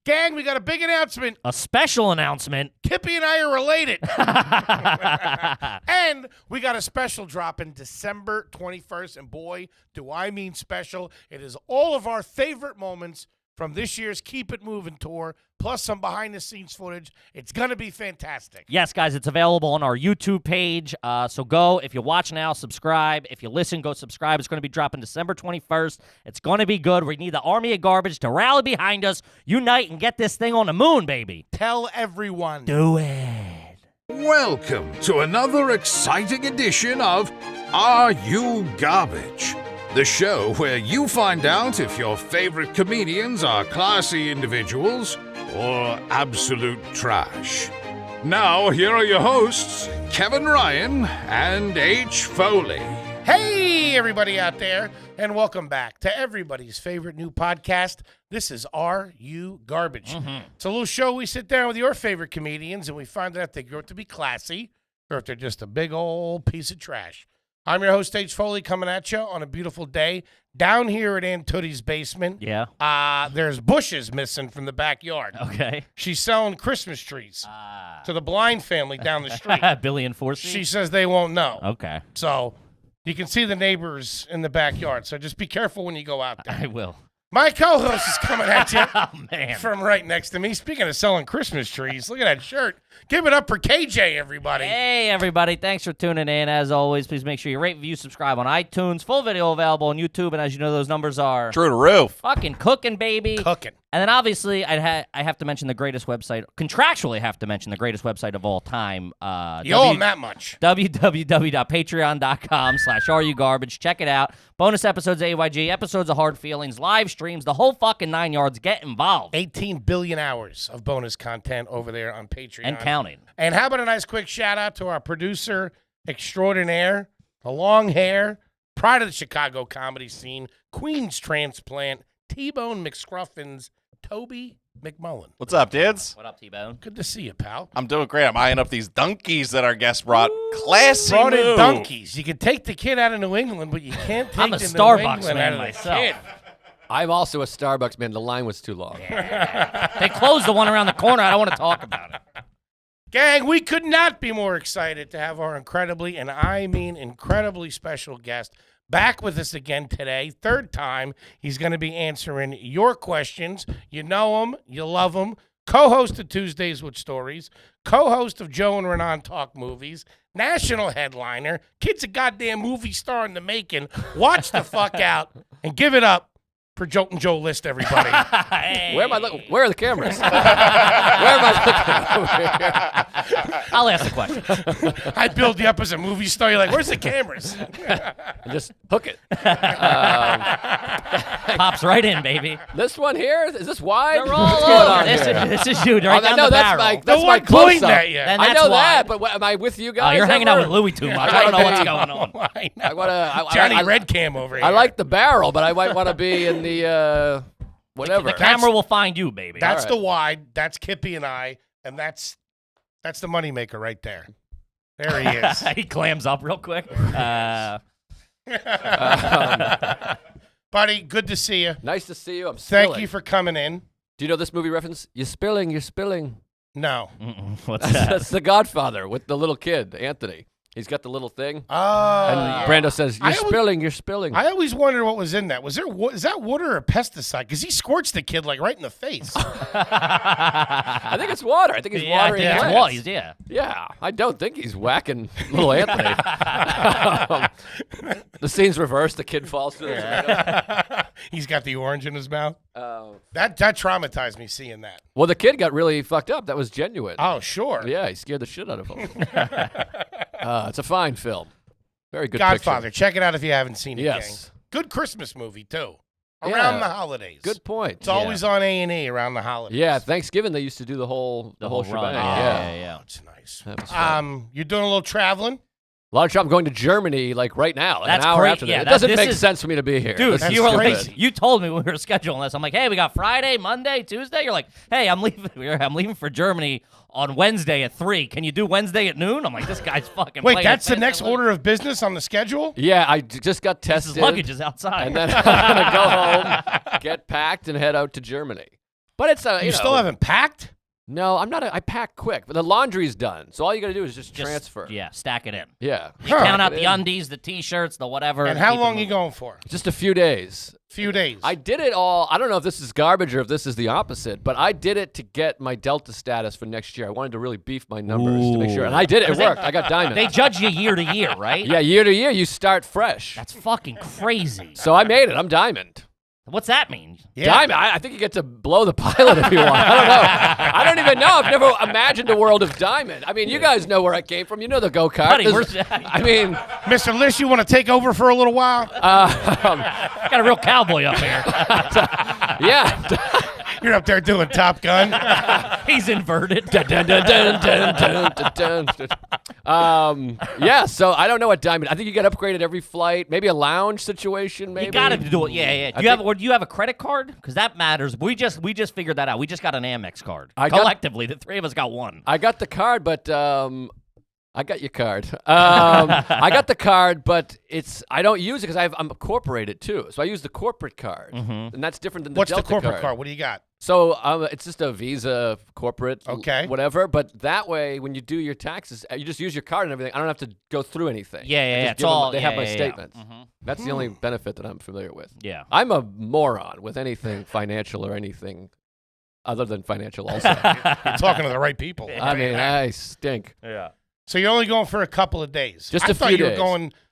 Gang, we got a big announcement. A special announcement. Kippy and I are related. And we got a special dropping December 21st. And boy, do I mean special. It is all of our favorite moments from this year's Keep It Moving tour, plus some behind-the-scenes footage. It's going to be fantastic. Yes, guys, it's available on our YouTube page. So go, if you watch now, subscribe. If you listen, go subscribe. It's going to be dropping December 21st. It's going to be good. We need the army of garbage to rally behind us, unite, and get this thing on the moon, baby. Tell everyone. Do it. Welcome to another exciting edition of Are You Garbage? The show where you find out if your favorite comedians are classy individuals or absolute trash. Now, here are your hosts, Kevin Ryan and H. Foley. Hey, everybody out there, and welcome back to everybody's favorite new podcast. This is Are You Garbage? It's a little show we sit down with your favorite comedians, and we find out if they grow up to be classy or if they're just a big old piece of trash. I'm your host, H. Foley, coming at you on a beautiful day down here at Aunt Tootie's basement. Yeah. There's bushes missing from the backyard. Okay. She's selling Christmas trees to the blind family down the street. Billy and Forsey? She says they won't know. Okay. So you can see the neighbors in the backyard. So just be careful when you go out there. I will. My co-host is coming at you Oh, man. from right next to me. Speaking of selling Christmas trees, look at that shirt. Give it up for KJ, everybody. Hey, everybody. Thanks for tuning in. As always, please make sure you rate, review, subscribe on iTunes. Full video available on YouTube. And as you know, those numbers are True to roof. fucking cooking, baby. Cooking. And then obviously, I have to mention the greatest website, contractually have to mention the greatest website of all time. You owe him that much. www.patreon.com/areyougarbage. Check it out. Bonus episodes of AYG, episodes of Hard Feelings, live streams, the whole fucking 9 yards. Get involved. 18 billion hours of bonus content over there on Patreon. And counting. And how about a nice quick shout out to our producer extraordinaire, the long hair, pride of the Chicago comedy scene, Queen's transplant, T-Bone McScruffins, Toby McMullen. What's up, dudes? What up, T-Bone? Good to see you, pal. I'm doing great. I'm eyeing up these donkeys that our guest brought. Classy Brought in move. donkeys. You can take the kid out of New England, but you can't take I'm a the New Starbucks England man out of the myself. kid. I'm also a Starbucks man. The line was too long. They closed the one around the corner. I don't want to talk about it. Gang, we could not be more excited to have our incredibly, and I mean incredibly special guest back with us again today. Third time, he's going to be answering your questions. You know him, you love him. Co-host of Tuesdays with Stories, co-host of Joe and Renan Talk Movies, national headliner, kid's a goddamn movie star in the making. Watch the fuck out and give it up for Joltin' Joe List, everybody. Hey. Where am I looking? Where are the cameras? Where am I looking? I'll ask the question. I build you up as a movie star. You're like, where's the cameras? And just hook it. Pops right in, baby. This one here, is this wide? They're all What's going over. on This here? is you, right down no, the that's barrel. that's No my one pointing close-up. at you. Then I that's know why. that, but am I with you guys? Oh, you're hanging out ever? with Louis too much. I don't know what's going on. I know. I wanna, Johnny I, Red Cam over here. I like the barrel, but I might want to be in the whatever. The camera will find you, baby. That's All right. the wide. That's Kippy and I, and that's the moneymaker right there. There he is. He clams up real quick. Buddy, good to see you. Nice to see you. I'm spilling. Thank you for coming in. Do you know this movie reference? You're spilling. You're spilling. No. What's that? That's The Godfather with the little kid, Anthony. He's got the little thing. Oh. And Brando says, I you're always- spilling. You're spilling. I always wondered what was in that. Is that water or pesticide? Because he squirts the kid like right in the face. I think it's water. I think he's Yeah, I watering think it's plants. what. Yeah. Yeah, I don't think he's whacking little Anthony. The scene's reversed. The kid falls through the window. He's got the orange in his mouth. Oh. That traumatized me seeing that. Well, the kid got really fucked up. That was genuine. Oh, sure. Yeah, he scared the shit out of him. It's a fine film. Very good Godfather. picture. Check it out if you haven't seen it, Yes. gang. Good Christmas movie, too. Yeah. Around the holidays. Good point. It's always on A&E around the holidays. Yeah, Thanksgiving they used to do the whole whole shebang. run. Yeah. Oh, it's nice. That was fun. You're doing a little traveling? A lot of trouble. I'm going to Germany like right now, like That's an hour great. after that. Yeah, It that- doesn't this make is- sense for me to be here. Dude, That's you were like, crazy. you told me when we were scheduling this. I'm like, hey, we got Friday, Monday, Tuesday. You're like, hey, I'm leaving for Germany on Wednesday at 3. Can you do Wednesday at noon? I'm like, this guy's fucking. Wait, playing that's the fast next and loose. order of business on the schedule? Yeah, I just got His tested. luggage is outside. And then I'm going to go home, get packed, and head out to Germany. But it's You still haven't packed? No, I'm not. I pack quick, but the laundry's done. So all you got to do is just transfer. Yeah, stack it in. Yeah. You count out the undies, the T-shirts, the whatever. And how keep long them you going for? Just a few days. Few days. I did it all. I don't know if this is garbage or if this is the opposite, but I did it to get my Delta status for next year. I wanted to really beef my numbers to make sure, and I did it. It worked. I got diamond. They judge you year to year, right? Yeah, year to year, you start fresh. That's fucking crazy. So I made it. I'm diamond. What's that mean? Yeah. Diamond. I think you get to blow the pilot if you want. I don't know. I don't even know. I've never imagined a world of diamond. I mean, you guys know where I came from. You know the go-kart. Buddy, I mean, Mr. Lish, you want to take over for a little while? got a real cowboy up here. yeah. You're up there doing Top Gun. He's inverted. Yeah, so I don't know what diamond. I think you get upgraded every flight. Maybe a lounge situation. Maybe You got to do it. Yeah. Do you have a credit card? Because that matters. We just figured that out. We just got an Amex card. Collectively, the three of us got one. I got the card, but I got your card. I got the card, but I don't use it because I'm incorporated too. So I use the corporate card, and that's different than the What's Delta the corporate card? What do you got? So it's just a Visa corporate, whatever. But that way, when you do your taxes, you just use your card and everything. I don't have to go through anything. Yeah. They have my statements. That's the only benefit that I'm familiar with. Yeah. I'm a moron with anything financial or anything other than financial also. You're talking to the right people. I mean, I stink. Yeah. So you're only going for a couple of days. Just a few days.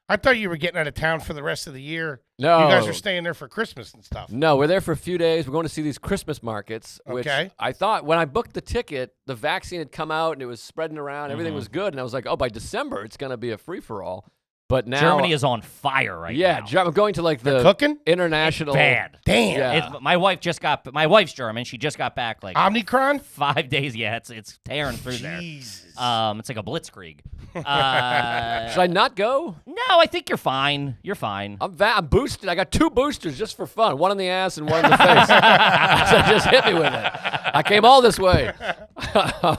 I thought you were getting out of town for the rest of the year. No. You guys are staying there for Christmas and stuff. No, we're there for a few days. We're going to see these Christmas markets, which I thought when I booked the ticket, the vaccine had come out and it was spreading around. Everything was good. And I was like, oh, by December, it's going to be a free-for-all. But now Germany is on fire right now. Yeah, I'm going to like the cooking? international. It's bad. Damn. Yeah. My wife's German. She just got back like Omicron? 5 days. Yeah, it's tearing through Jesus. there. It's like a blitzkrieg. Should I not go? No, I think you're fine. You're fine. I'm boosted. I got 2 boosters just for fun. One in the ass and one in the face. So just hit me with it. I came all this way.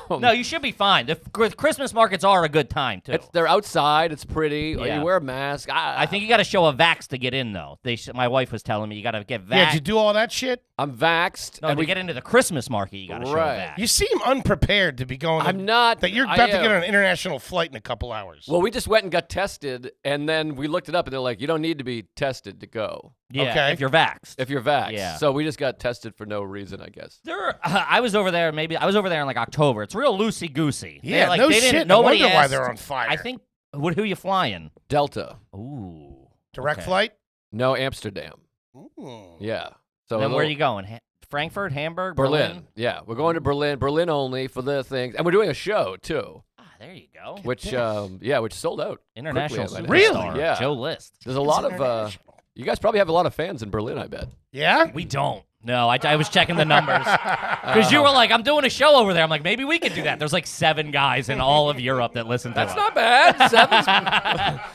No, you should be fine. The Christmas markets are a good time, too. They're outside. It's pretty. Yeah. You wear a mask. I think you got to show a vax to get in, though. My wife was telling me you got to get vaxxed. Yeah, did you do all that shit? I'm vaxxed. No, to get into the Christmas market, you got to show a vax. You seem unprepared to be going. I'm not. That you're about to get on an international flight in a couple hours. Well, we just went and got tested, and then we looked it up, and they're like, you don't need to be tested to go. Yeah, okay. if you're vaxxed. If you're vaxxed. Yeah. So we just got tested for no reason, I guess. I was over there in like October. It's real loosey-goosey. Yeah, like, no they shit. Nobody no wonder why asked. they're on fire. I think, who you flying? Delta. Ooh. Direct okay. flight? No, Amsterdam. Ooh. Yeah. So then where are you going? Frankfurt, Hamburg, Berlin. Yeah, we're going to Berlin. Berlin only for the things. And we're doing a show, too. There you go. Which sold out. International quickly, superstar. Really? Yeah. Joe List. There's a lot of, you guys probably have a lot of fans in Berlin, I bet. Yeah? We don't. No, I was checking the numbers. Because you were like, I'm doing a show over there. I'm like, maybe we could do that. There's like 7 guys in all of Europe that listen to us. That's not bad.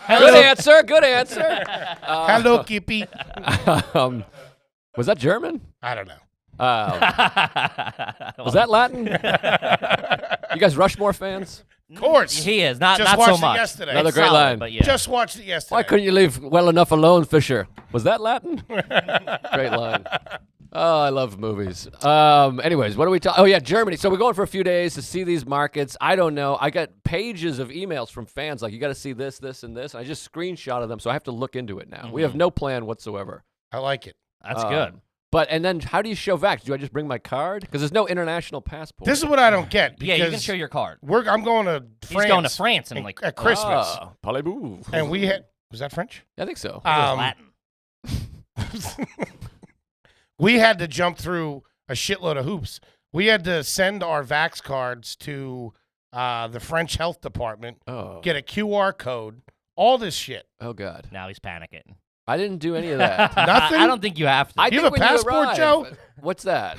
7's good answer. Hello, Kippy. Was that German? I don't know. Was that Latin? You guys Rushmore fans? Of course. He is. Not Just so watched much. it yesterday. Another It's great solid, line. But yeah. Just watched it yesterday. Why couldn't you leave well enough alone, Fisher? Was that Latin? Great line. Oh, I love movies. Anyways, what are we talking? Oh, yeah, Germany. So we're going for a few days to see these markets. I don't know. I got pages of emails from fans like, you got to see this, this, and this. And I just screenshotted them, so I have to look into it now. We have no plan whatsoever. I like it. That's good. And then how do you show vax? Do I just bring my card? Because there's no international passport. This is what I don't get. Yeah, you can because show your card. I'm going to France. He's going to France and like at Christmas. Parlez-vous. And we had, was that French? I think so. Latin. We had to jump through a shitload of hoops. We had to send our vax cards to the French health department, get a QR code, all this shit. Oh, God. Now he's panicking. I didn't do any of that. Nothing? I don't think you have to. I You think have a when passport, arrive- Joe? What's that?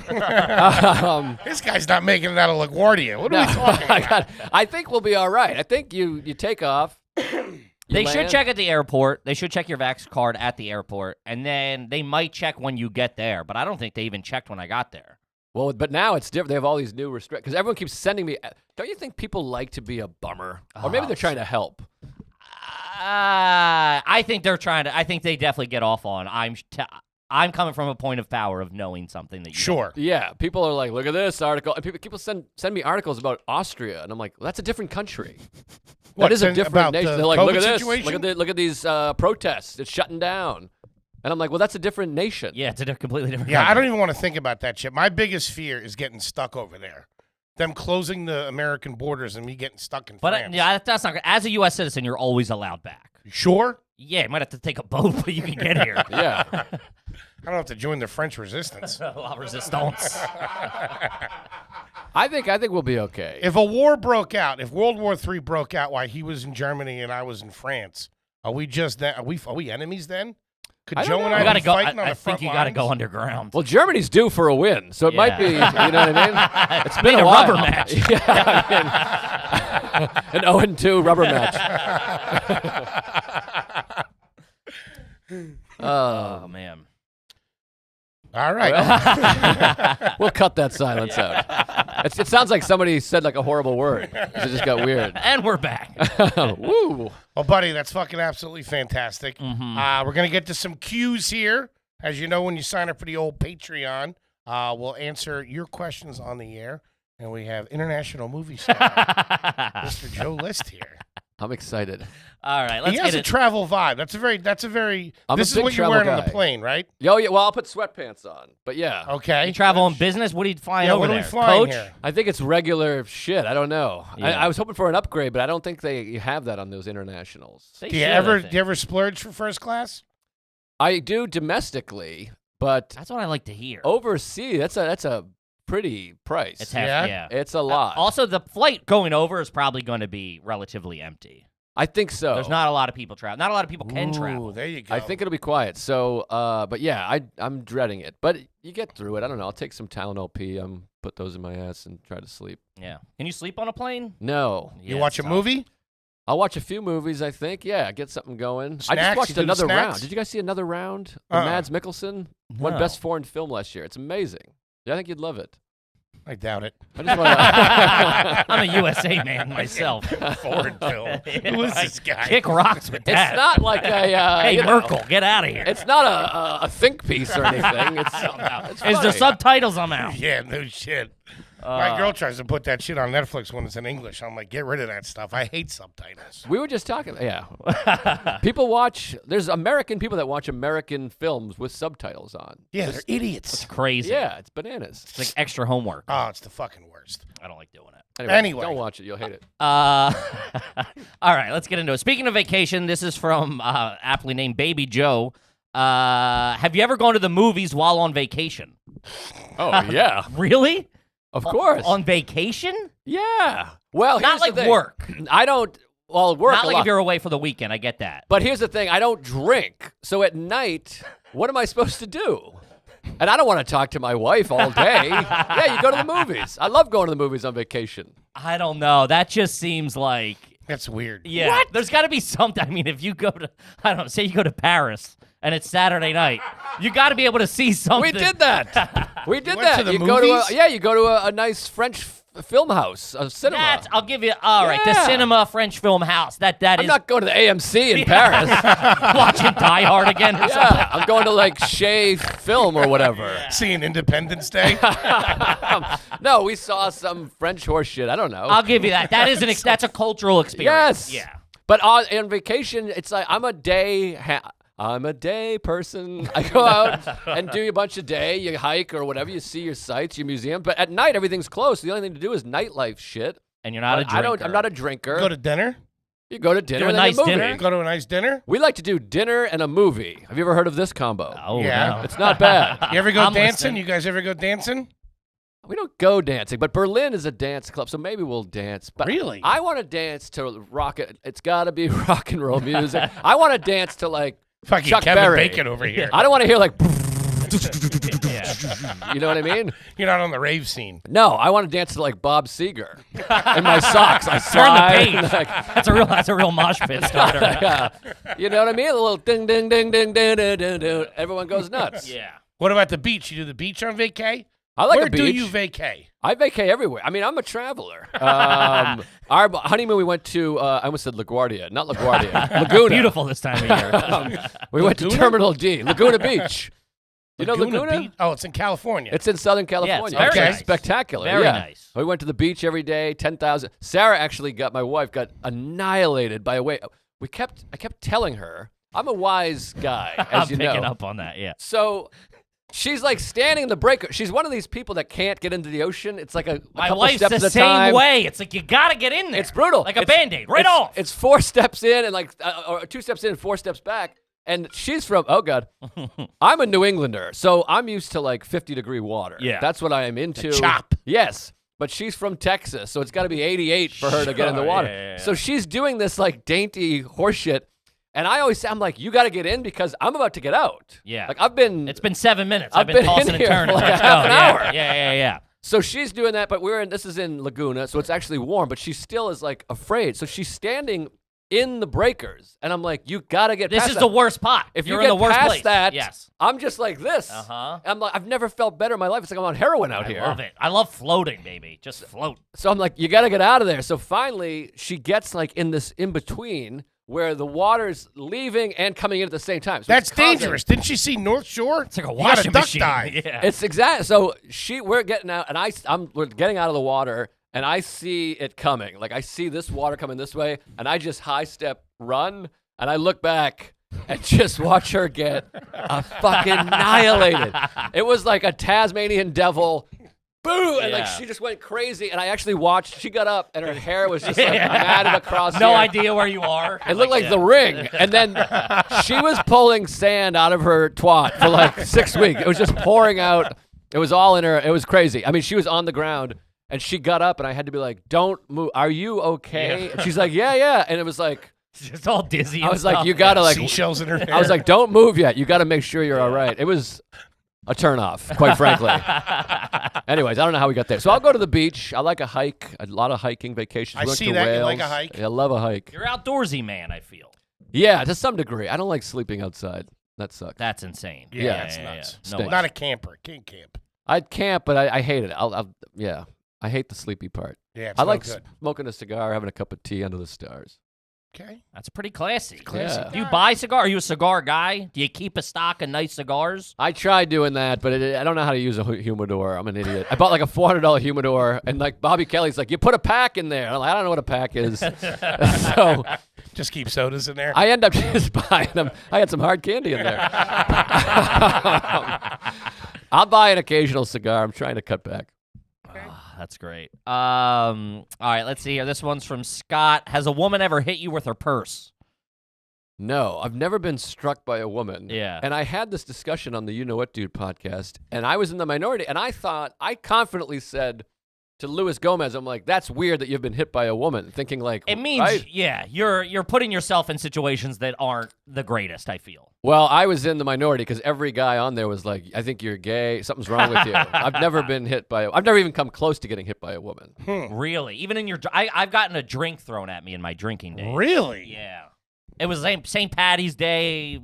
This guy's not making it out of LaGuardia. What are we talking about? I think we'll be all right. I think you take off. They should check at the airport. They should check your vax card at the airport, and then they might check when you get there. But I don't think they even checked when I got there. Well, but now it's different. They have all these new restrictions. Because everyone keeps sending me. Don't you think people like to be a bummer? Or maybe they're trying to help. I think they're trying to. I think they definitely get off on. I'm coming from a point of power of knowing something that you Sure. Yeah, people are like, look at this article. And people send me articles about Austria, and I'm like, well, that's a different country. What, That is a about different the nation. They're like, COVID look at this. situation? Look at these protests. It's shutting down. And I'm like, well, that's a different nation. Yeah, it's a completely different Yeah, I country. don't even want to think about that shit. My biggest fear is getting stuck over there. Them closing the American borders and me getting stuck in But France. yeah, that's not good. As a U.S. citizen, you're always allowed back. You sure? Yeah, you might have to take a boat, but you can get here. Yeah. I don't have to join the French resistance. La resistance. I think we'll be okay. If a war broke out, if World War III broke out while he was in Germany and I was in France, are we just then? Are we enemies then? Could I don't Joe know. and You I gotta be go. fighting on I the think front you got to lines? go underground. Well, Germany's due for a win, so it might be, you know what I mean? It's been Need a while. rubber match. Yeah, an 0-2 rubber match. Oh man. All right. We'll cut that silence out. It sounds like somebody said like a horrible word. It just got weird. And we're back. Woo. Well, buddy, that's fucking absolutely fantastic. Mm-hmm. We're going to get to some cues here. As you know, when you sign up for the old Patreon, we'll answer your questions on the air. And we have international movie star, Mr. Joe List here. I'm excited. All right, let's He get has a it. travel vibe. That's a very. I'm This a is big what you're travel wearing on guy. the plane, right? Yo, yeah, well, I'll put sweatpants on. But yeah, Okay. You travel on business? What are you flying Yeah, over what are there? we flying Coach? here? I think it's regular shit. I don't know. Yeah. I was hoping for an upgrade, but I don't think you have that on those internationals. They Do you should, I ever think. splurge for first class? I do domestically, but That's what I like to hear. overseas, that's a pretty price. It's half, Yeah? yeah. It's a lot. Also, the flight going over is probably going to be relatively empty. I think so. There's not a lot of people travel. Not a lot of people can Ooh, travel. there you go. I think it'll be quiet. So, but yeah, I'm dreading it. But you get through it. I don't know. I'll take some Tylenol P. Put those in my ass and try to sleep. Yeah. Can you sleep on a plane? No. You Yeah, watch a it's movie? I'll watch a few movies, I think. Yeah, get something going. I Snacks? just You watched do the another snacks? round. Did you guys see another round? The Mads Mikkelsen won No. Best Foreign Film last year. It's amazing. Yeah, I think you'd love it. I doubt it. I just want to. I'm a USA man myself. Foreign film. Who is this guy? Kick rocks with that. It's not like a. Hey, you know, Merkel, get out of here. It's not a think piece or anything. It's Is funny. the subtitles? I'm out. Yeah, no shit. My girl tries to put that shit on Netflix when it's in English. I'm like, get rid of that stuff. I hate subtitles. We were just talking. Yeah. People watch. There's American people that watch American films with subtitles on. Yeah, they're idiots. Crazy. Yeah, it's bananas. It's like extra homework. Oh, it's the fucking worst. I don't like doing it. Anyway. Don't watch it. You'll hate it. All right, let's get into it. Speaking of vacation, this is from aptly named Baby Joe. Have you ever gone to the movies while on vacation? Oh, yeah. Really? Of course. On vacation? Yeah. Well, Not here's the like thing. work. I don't. Well, work Not a like lot. if you're away for the weekend. I get that. But here's the thing. I don't drink. So at night, what am I supposed to do? And I don't want to talk to my wife all day. Yeah, you go to the movies. I love going to the movies on vacation. I don't know. That just seems like That's weird. yeah. There's got to be something. I mean, if you go to I don't know, say you go to Paris and it's Saturday night, you got to be able to see something. We did that. We did went that. to the You go to movies? you go to a nice French film house, a cinema. That's, I'll give you all right. The Yeah. cinema French film house. That I'm is not going to the AMC in Paris. watching Die Hard again. Or something. Yeah, I'm going to like Shea Film or whatever. Seeing Independence Day. No, we saw some French horse shit. I don't know. I'll give you that. That is that's a cultural experience. Yes. Yeah. But on vacation, it's like I'm a day person. I go out and do a bunch of day. You hike or whatever. You see your sights, your museum. But at night, everything's closed. The only thing to do is nightlife shit. And you're not a But drinker. I'm not a drinker. Go to dinner. You go to dinner. Do a and then nice movie. dinner? Go to a nice dinner. We like to do dinner and a movie. Have you ever heard of this combo? Oh, Yeah. no. It's not bad. You ever go I'm dancing? listening. You guys ever go dancing? We don't go dancing, but Berlin is a dance club, so maybe we'll dance. But Really? I want to dance to rock it. It's got to be rock and roll music. I want to dance to like Fucking Chuck Kevin Berry. Bacon over here. I don't want to hear like, Yeah. you know what I mean? You're not on the rave scene. No, I want to dance to like Bob Seger in my socks. I Turn the slide, page. like, That's a real mosh pit starter. yeah. You know what I mean? A little ding, ding, ding, ding, ding, ding, ding, ding. Everyone goes nuts. Yeah. What about the beach? You do the beach on vacay? I like Where a beach. do you vacay? I vacay everywhere. I mean, I'm a traveler. Our honeymoon, we went to, I almost said LaGuardia, not LaGuardia, Laguna. Beautiful this time of year. We went to Laguna? Terminal D, Laguna Beach. You know Laguna? Beach? Oh, it's in California. It's in Southern California. very It's nice. spectacular. Very yeah. nice. We went to the beach every day, 10,000. Sarah actually my wife got annihilated by a wave. I kept telling her, I'm a wise guy, as I'm you know. picking up on that, yeah. So she's like standing in the breaker. She's one of these people that can't get into the ocean. It's like a My couple wife's steps the at a same time. way. It's like you gotta get in there. It's brutal. Like a Band-Aid, right it's- off. It's 4 steps in and like, or 2 steps in and 4 steps back. And she's from, oh God, I'm a New Englander. So I'm used to like 50-degree water. Yeah. That's what I am into. chop. Yes. But she's from Texas. So it's got to be 88 for her to get in the Sure, water. yeah. So she's doing this like dainty horseshit. And I always say, I'm like, you got to get in because I'm about to get out. Yeah. Like I've been. It's been 7 minutes. I've I've been been tossing in and here turning. for like Let's half go. an Yeah. hour. Yeah. So she's doing that, but this is in Laguna, so it's actually warm, but she still is like afraid. So she's standing in the breakers, and I'm like, you gotta get This past is that. the worst pot. If You're you get in the worst past place. that, Yes. I'm just like this. Uh-huh. I'm like, I've never felt better in my life. It's like I'm on heroin out here. I love it. I love floating, baby. Just float. So I'm like, you gotta get out of there. So finally, she gets like in this in between where the water's leaving and coming in at the same time. So That's it's causing- dangerous. Didn't she see North Shore? It's like a You gotta washing duck machine. dive. Yeah. It's exact. So we're getting out, and we're getting out of the water, and I see it coming. Like I see this water coming this way, and I just high step run, and I look back and just watch her get fucking annihilated. It was like a Tasmanian devil. Boo! And like Yeah. she just went crazy, and I actually watched. She got up, and her hair was just like matted across. no here. idea where you are. It looked like The Ring. And then she was pulling sand out of her twat for like 6 weeks. It was just pouring out. It was all in her. It was crazy. I mean, she was on the ground, and she got up, and I had to be like, don't move. Are you okay? Yeah. And she's like, yeah. And it was like, It's just all dizzy. I and was like, stuff. you got to like, Seashells in her hair. I was like, don't move yet. You got to make sure you're all right. It was a turnoff, quite frankly. Anyways, I don't know how we got there. So I'll go to the beach. I like a hike, a lot of hiking vacations. I We went see to that. You Wales. like a hike? Yeah, I love a hike. You're outdoorsy, man, I feel. Yeah, to some degree. I don't like sleeping outside. That sucks. That's insane. Yeah, that's nuts. No Stinks. way. Not a camper. Can't camp. I'd camp, but I hate it. Yeah, I hate the sleepy part. Yeah, it's I no like good. smoking a cigar, having a cup of tea under the stars. Okay. That's pretty classy. Classy Yeah. Do you buy cigar? Are you a cigar guy? Do you keep a stock of nice cigars? I tried doing that, but I don't know how to use a humidor. I'm an idiot. I bought like a $400 humidor, and like Bobby Kelly's like, you put a pack in there. I'm like, I don't know what a pack is. So Just keep sodas in there. I end up just buying them. I had some hard candy in there. I'll buy an occasional cigar. I'm trying to cut back. That's great. All right, let's see here. This one's from Scott. Has a woman ever hit you with her purse? No, I've never been struck by a woman. Yeah. And I had this discussion on the You Know What Dude podcast, and I was in the minority, and I confidently said to Luis Gomez, I'm like, that's weird that you've been hit by a woman, thinking like, It means, right? yeah, you're putting yourself in situations that aren't the greatest, I feel. Well, I was in the minority because every guy on there was like, I think you're gay. Something's wrong with you. I've never been hit by I've never even come close to getting hit by a woman. Really? Even in your I've gotten a drink thrown at me in my drinking days. Really? Yeah. It was St. Patty's Day,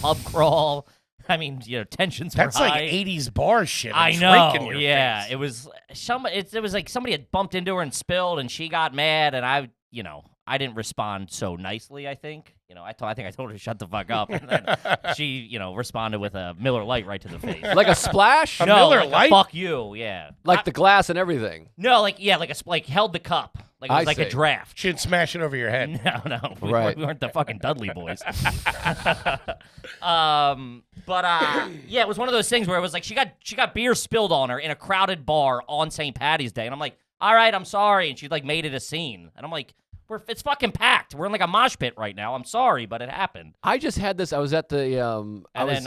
pub crawl. I mean, tensions That's were like high. 80s bar shit. I A know. drink in your Yeah, face. it was it was like somebody had bumped into her and spilled, and she got mad, and I didn't respond so nicely. I think I think I told her to shut the fuck up, and then she responded with a Miller Lite right to the face. Like a splash? A no, Miller like a Lite? fuck you, yeah. Like the glass and everything. No, like held the cup, like it was I like a see. draft. Shouldn't smash it over your head. No, Right. we weren't the fucking Dudley boys. Yeah, it was one of those things where it was like she got beer spilled on her in a crowded bar on St. Patty's Day, and I'm like, all right, I'm sorry, and she like made it a scene, and I'm like, it's fucking packed. We're in like a mosh pit right now. I'm sorry, but it happened. I just had this. I was at the. And then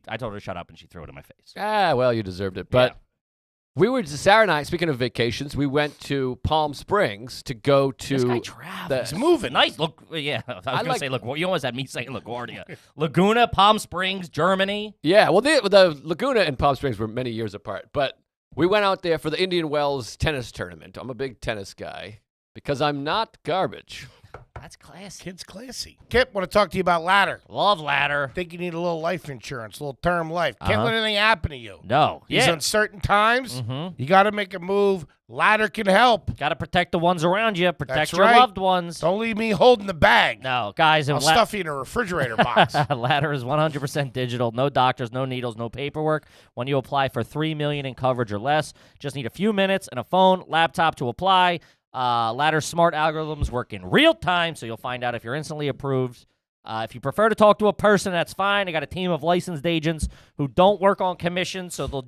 I told her to shut up, and she threw it in my face. Well, you deserved it. But we were, Sarah and I, speaking of vacations, we went to Palm Springs to go to. This guy travels. He's moving. Nice. Look, yeah. I was going to like- say, look, you almost had me saying LaGuardia. Laguna, Palm Springs, Germany. Yeah, well, the Laguna and Palm Springs were many years apart, but we went out there for the Indian Wells tennis tournament. I'm a big tennis guy because I'm not garbage. That's classy. Kid's classy. Kip, want to talk to you about ladder. Love ladder. Think you need a little life insurance, a little term life. Can't let anything happen to you. No. These uncertain times, you got to make a move. Ladder can help. Got to protect the ones around you. Protect That's your right. loved ones. Don't leave me holding the bag. No, guys. I'll stuff you in a refrigerator box. Ladder is 100% digital. No doctors, no needles, no paperwork. When you apply for $3 million in coverage or less, just need a few minutes and a phone, laptop to apply. Ladder's smart algorithms work in real time, so you'll find out if you're instantly approved. If you prefer to talk to a person, that's fine. I got a team of licensed agents who don't work on commission, so they'll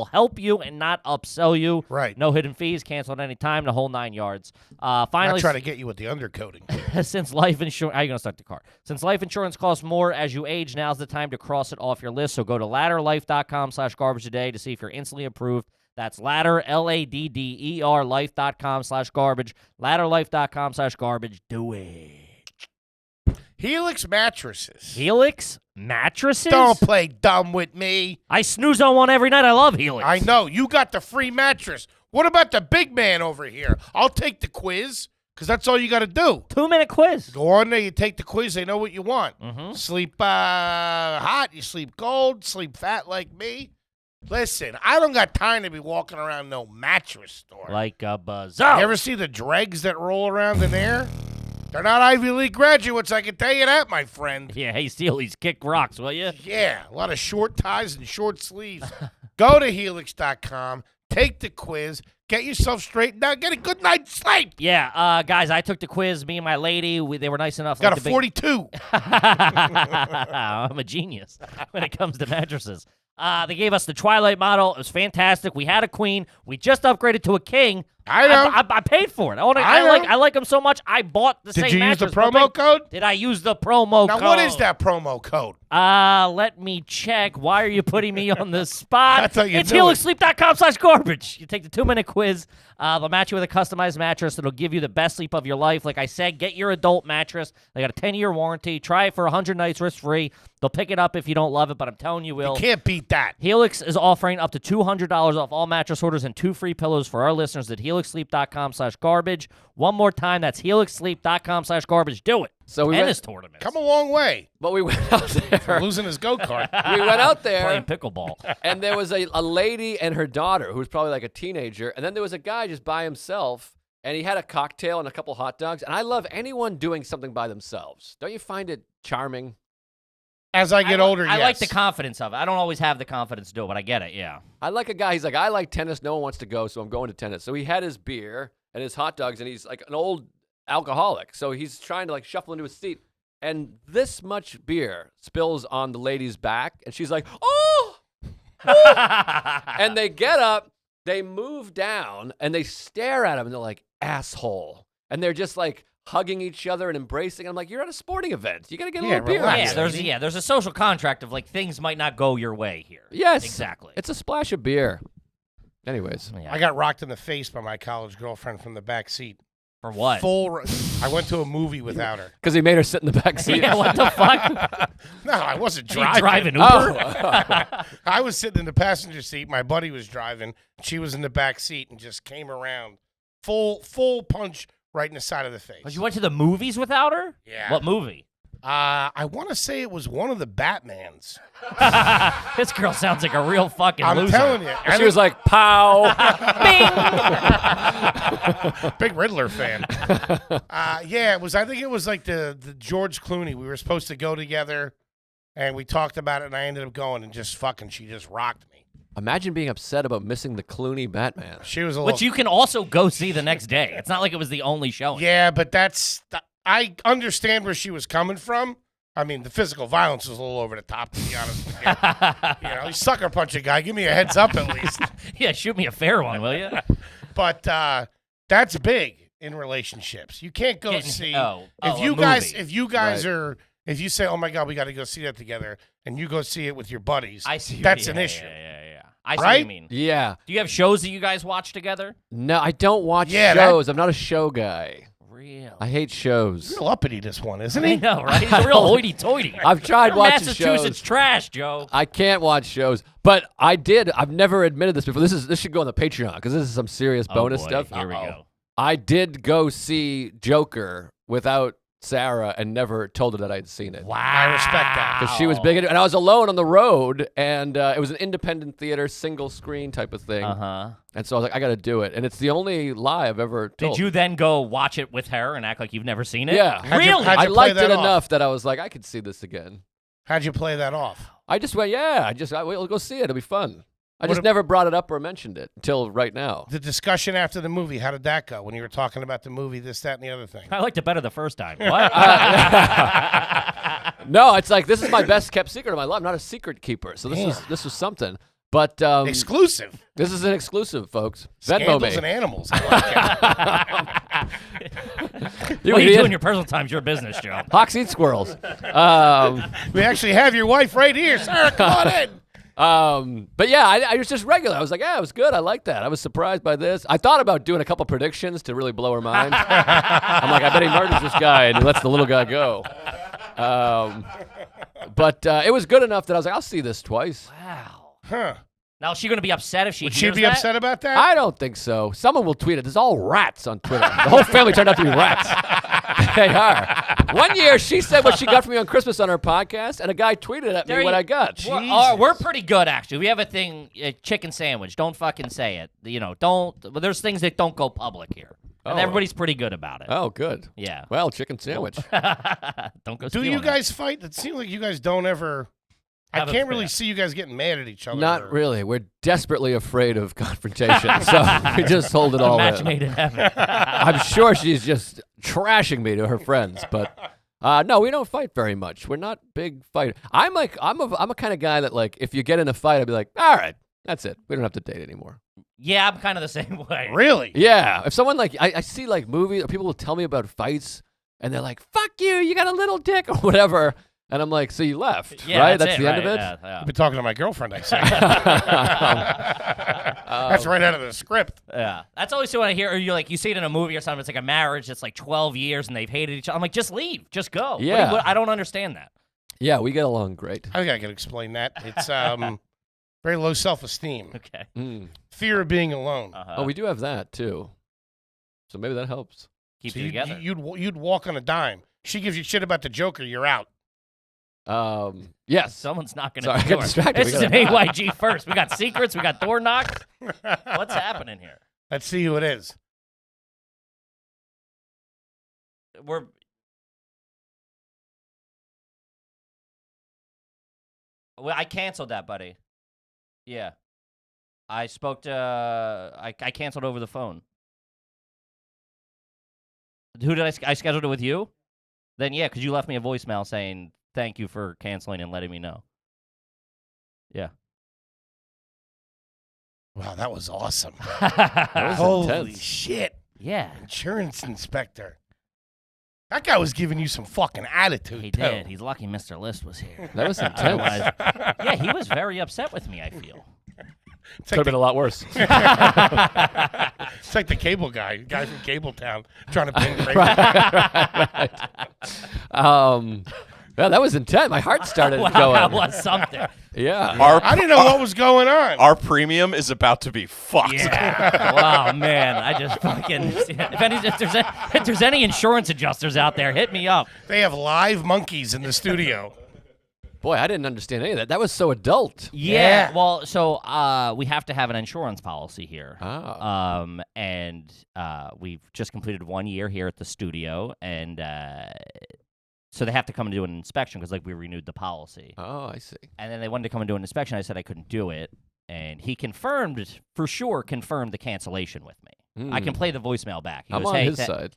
help you and not upsell you. Right. No hidden fees, cancel at any time, the whole 9 yards. Finally, Not trying to get you with the undercoating. since life insurance, how are you gonna start the car? Since life insurance costs more as you age, now's the time to cross it off your list. So go to ladderlife.com/garbage today to see if you're instantly approved. That's ladder, LADDER, life.com/garbage. Ladderlife.com/garbage. Do it. Helix mattresses. Helix mattresses? Don't play dumb with me. I snooze on one every night. I love Helix. I know. You got the free mattress. What about the big man over here? I'll take the quiz because that's all you got to do. 2-minute quiz. Go on there. You take the quiz. They know what you want. Mm-hmm. Sleep hot. You sleep cold. Sleep fat like me. Listen, I don't got time to be walking around no mattress store. Like a buzzer. You ever see the dregs that roll around in there? They're not Ivy League graduates, I can tell you that, my friend. Yeah, hey, Steely's kick rocks, will you? Yeah, a lot of short ties and short sleeves. Go to helix.com, take the quiz, get yourself straightened out, get a good night's sleep. Yeah, guys, I took the quiz. Me and my lady, they were nice enough. Got a 42. I'm a genius when it comes to mattresses. They gave us the Twilight model. It was fantastic. We had a queen. We just upgraded to a king. I know. I paid for it. I know. I like them so much. I bought the same Did you use the mattress. promo code? Did I use the promo Now, code? what is that promo code? Let me check. Why are you putting me on the spot? That's how you it's do it. helixsleep.com/garbage. You take the 2-minute quiz. They'll match you with a customized mattress that'll give you the best sleep of your life. Like I said, get your adult mattress. They got a 10-year warranty. Try it for 100 nights risk-free. They'll pick it up if you don't love it, but I'm telling you will. You can't beat that. Helix is offering up to $200 off all mattress orders and 2 free pillows for our listeners at helixsleep.com/garbage. One more time, that's helixsleep.com/garbage. Do it. So we and went- this tournament. Come a long way. But we went out there. Losing his go-kart. We went out Playing there, pickleball. and there was a lady and her daughter who was probably like a teenager, and then there was a guy just by himself, and he had a cocktail and a couple hot dogs. And I love anyone doing something by themselves. Don't you find it charming? As I get older, I yes. like the confidence of it. I don't always have the confidence to do it, but I get it, yeah. I like a guy. He's like, I like tennis. No one wants to go, so I'm going to tennis. So he had his beer and his hot dogs, and he's like an old alcoholic. So he's trying to like shuffle into his seat, and this much beer spills on the lady's back, and she's like, oh! And they get up, they move down, and they stare at him, and they're like, asshole. And they're just like hugging each other and embracing. I'm like, you're at a sporting event. You got to get a little beer. relax. There's a social contract of like things might not go your way here. Yes. Exactly. It's a splash of beer. Anyways. Yeah. I got rocked in the face by my college girlfriend from the back seat. For what? I went to a movie without her. Because he made her sit in the back seat. Yeah, what the fuck? No, I wasn't Are you driving. driving Uber? Oh. I was sitting in the passenger seat. My buddy was driving. She was in the back seat and just came around. Full punch right in the side of the face. Oh, you went to the movies without her? Yeah. What movie? I want to say it was one of the Batmans. This girl sounds like a real fucking I'm loser. telling you. And she was like, pow. Big Riddler fan. Yeah, it was. I think it was like the George Clooney. We were supposed to go together, and we talked about it, and I ended up going and just fucking. She just rocked me. Imagine being upset about missing the Clooney Batman. She was a little. Which you can also go see the next day. It's not like it was the only showing. Yeah, but I understand where she was coming from. I mean, the physical violence was a little over the top, to be honest with you. You know, you sucker punch a guy. Give me a heads up at least. Yeah, shoot me a fair one, will you? But that's big in relationships. You can't go see if you guys are. If you say, "Oh my God, we got to go see that together," and you go see it with your buddies, I see. That's an issue. Yeah. I see what Right? you mean. Yeah. Do you have shows that you guys watch together? No, I don't watch Yeah, shows. I'm not a show guy. Real. I hate shows. real uppity this one, isn't I he? know, right? He's a real hoity-toity. I've tried watching Massachusetts shows. trash, Joe. I can't watch shows, but I did. I've never admitted this before. This should go on the Patreon because this is some serious bonus boy, stuff. Here we go. I did go see Joker without Sarah and never told her that I'd seen it. Wow. I respect that. Because she was big into it. And I was alone on the road, and it was an independent theater, single screen type of thing. And so I was like, I got to do it. And it's the only lie I've ever told. Did you then go watch it with her and act like you've never seen it? Yeah. Really? I liked it enough that I was like, I could see this again. How'd you play that off? I just went, we'll go see it. It'll be fun. I just never brought it up or mentioned it until right now. The discussion after the movie, how did that go when you were talking about the movie, this, that, and the other thing? I liked it better the first time. What? No, it's like, this is my best kept secret of my life. I'm not a secret keeper, so this was something. But exclusive. This is an exclusive, folks. Scandals Venmo me. and animals. I like it. What do you do in your personal time? It's your business, Joe. Hawks eat squirrels. We actually have your wife right here. Sarah, come on in. But yeah, I was just regular. I was like, yeah, it was good. I like that. I was surprised by this. I thought about doing a couple predictions to really blow her mind. I'm like, I bet he murders this guy and he lets the little guy go. But it was good enough that I was like, I'll see this twice. Wow. Huh. Now, is she going to be upset if she Would hears she be that? upset about that? I don't think so. Someone will tweet it. There's all rats on Twitter. The whole family turned out to be rats. They are. One year, she said what she got from me on Christmas on her podcast, and a guy tweeted at me what I got. We're pretty good, actually. We have a thing, chicken sandwich. Don't fucking say it. But there's things that don't go public here. And everybody's pretty good about it. Oh, good. Yeah. Well, chicken sandwich. Don't go Do stealing you guys fight? It seems like you guys don't ever... I can't really see you guys getting mad at each other. Not really. We're desperately afraid of confrontation, so we just hold it all match in. made in heaven. I'm sure she's just trashing me to her friends, but no, we don't fight very much. We're not big fighters. I'm a kind of guy that, like, if you get in a fight, I'd be like, all right, that's it. We don't have to date anymore. Yeah, I'm kind of the same way. Really? Yeah. If someone, like, I see, like, movies, or people will tell me about fights, and they're like, fuck you got a little dick, or whatever. And I'm like, so you left, right? That's the end of it? Yeah. I've been talking to my girlfriend, I say. That's right out of the script. Yeah. That's always what I hear. Or you see it in a movie or something. It's like a marriage that's like 12 years and they've hated each other. I'm like, just leave. Just go. Yeah. I don't understand that. Yeah, we get along great. I think I can explain that. It's very low self-esteem. Okay. Fear of being alone. Oh, we do have that, too. So maybe that helps. Keep So you together. you'd walk on a dime. She gives you shit about the Joker, you're out. Yes. Someone's not going to Sorry, I do got it. distracted. This is an AYG first. We got secrets. We got door knocks. What's happening here? Let's see who it is. I canceled that, buddy. Yeah. I spoke to... I canceled over the phone. Who did I scheduled it with you? Then yeah, because you left me a voicemail saying thank you for canceling and letting me know. Yeah. Wow, that was awesome. That was Holy intense. shit. Yeah. Insurance inspector. That guy was giving you some fucking attitude, He too. did. He's lucky Mr. List was here. That was intense. Otherwise, yeah, he was very upset with me, I feel. Could have been a lot worse. It's like the cable guy from Cabletown, trying to pin crazy. Right. Yeah, that was intense. My heart started Wow, going. that was something. Yeah. I didn't know what was going on. Our premium is about to be fucked. Yeah. Wow, man. I just fucking... If there's any insurance adjusters out there, hit me up. They have live monkeys in the studio. Boy, I didn't understand any of that. That was so adult. Yeah. Well, so we have to have an insurance policy here. Oh. And we've just completed 1 year here at the studio, and so they have to come and do an inspection because, like, we renewed the policy. Oh, I see. And then they wanted to come and do an inspection. I said I couldn't do it, and he confirmed the cancellation with me. I can play the voicemail back. He I'm goes, on hey, his side.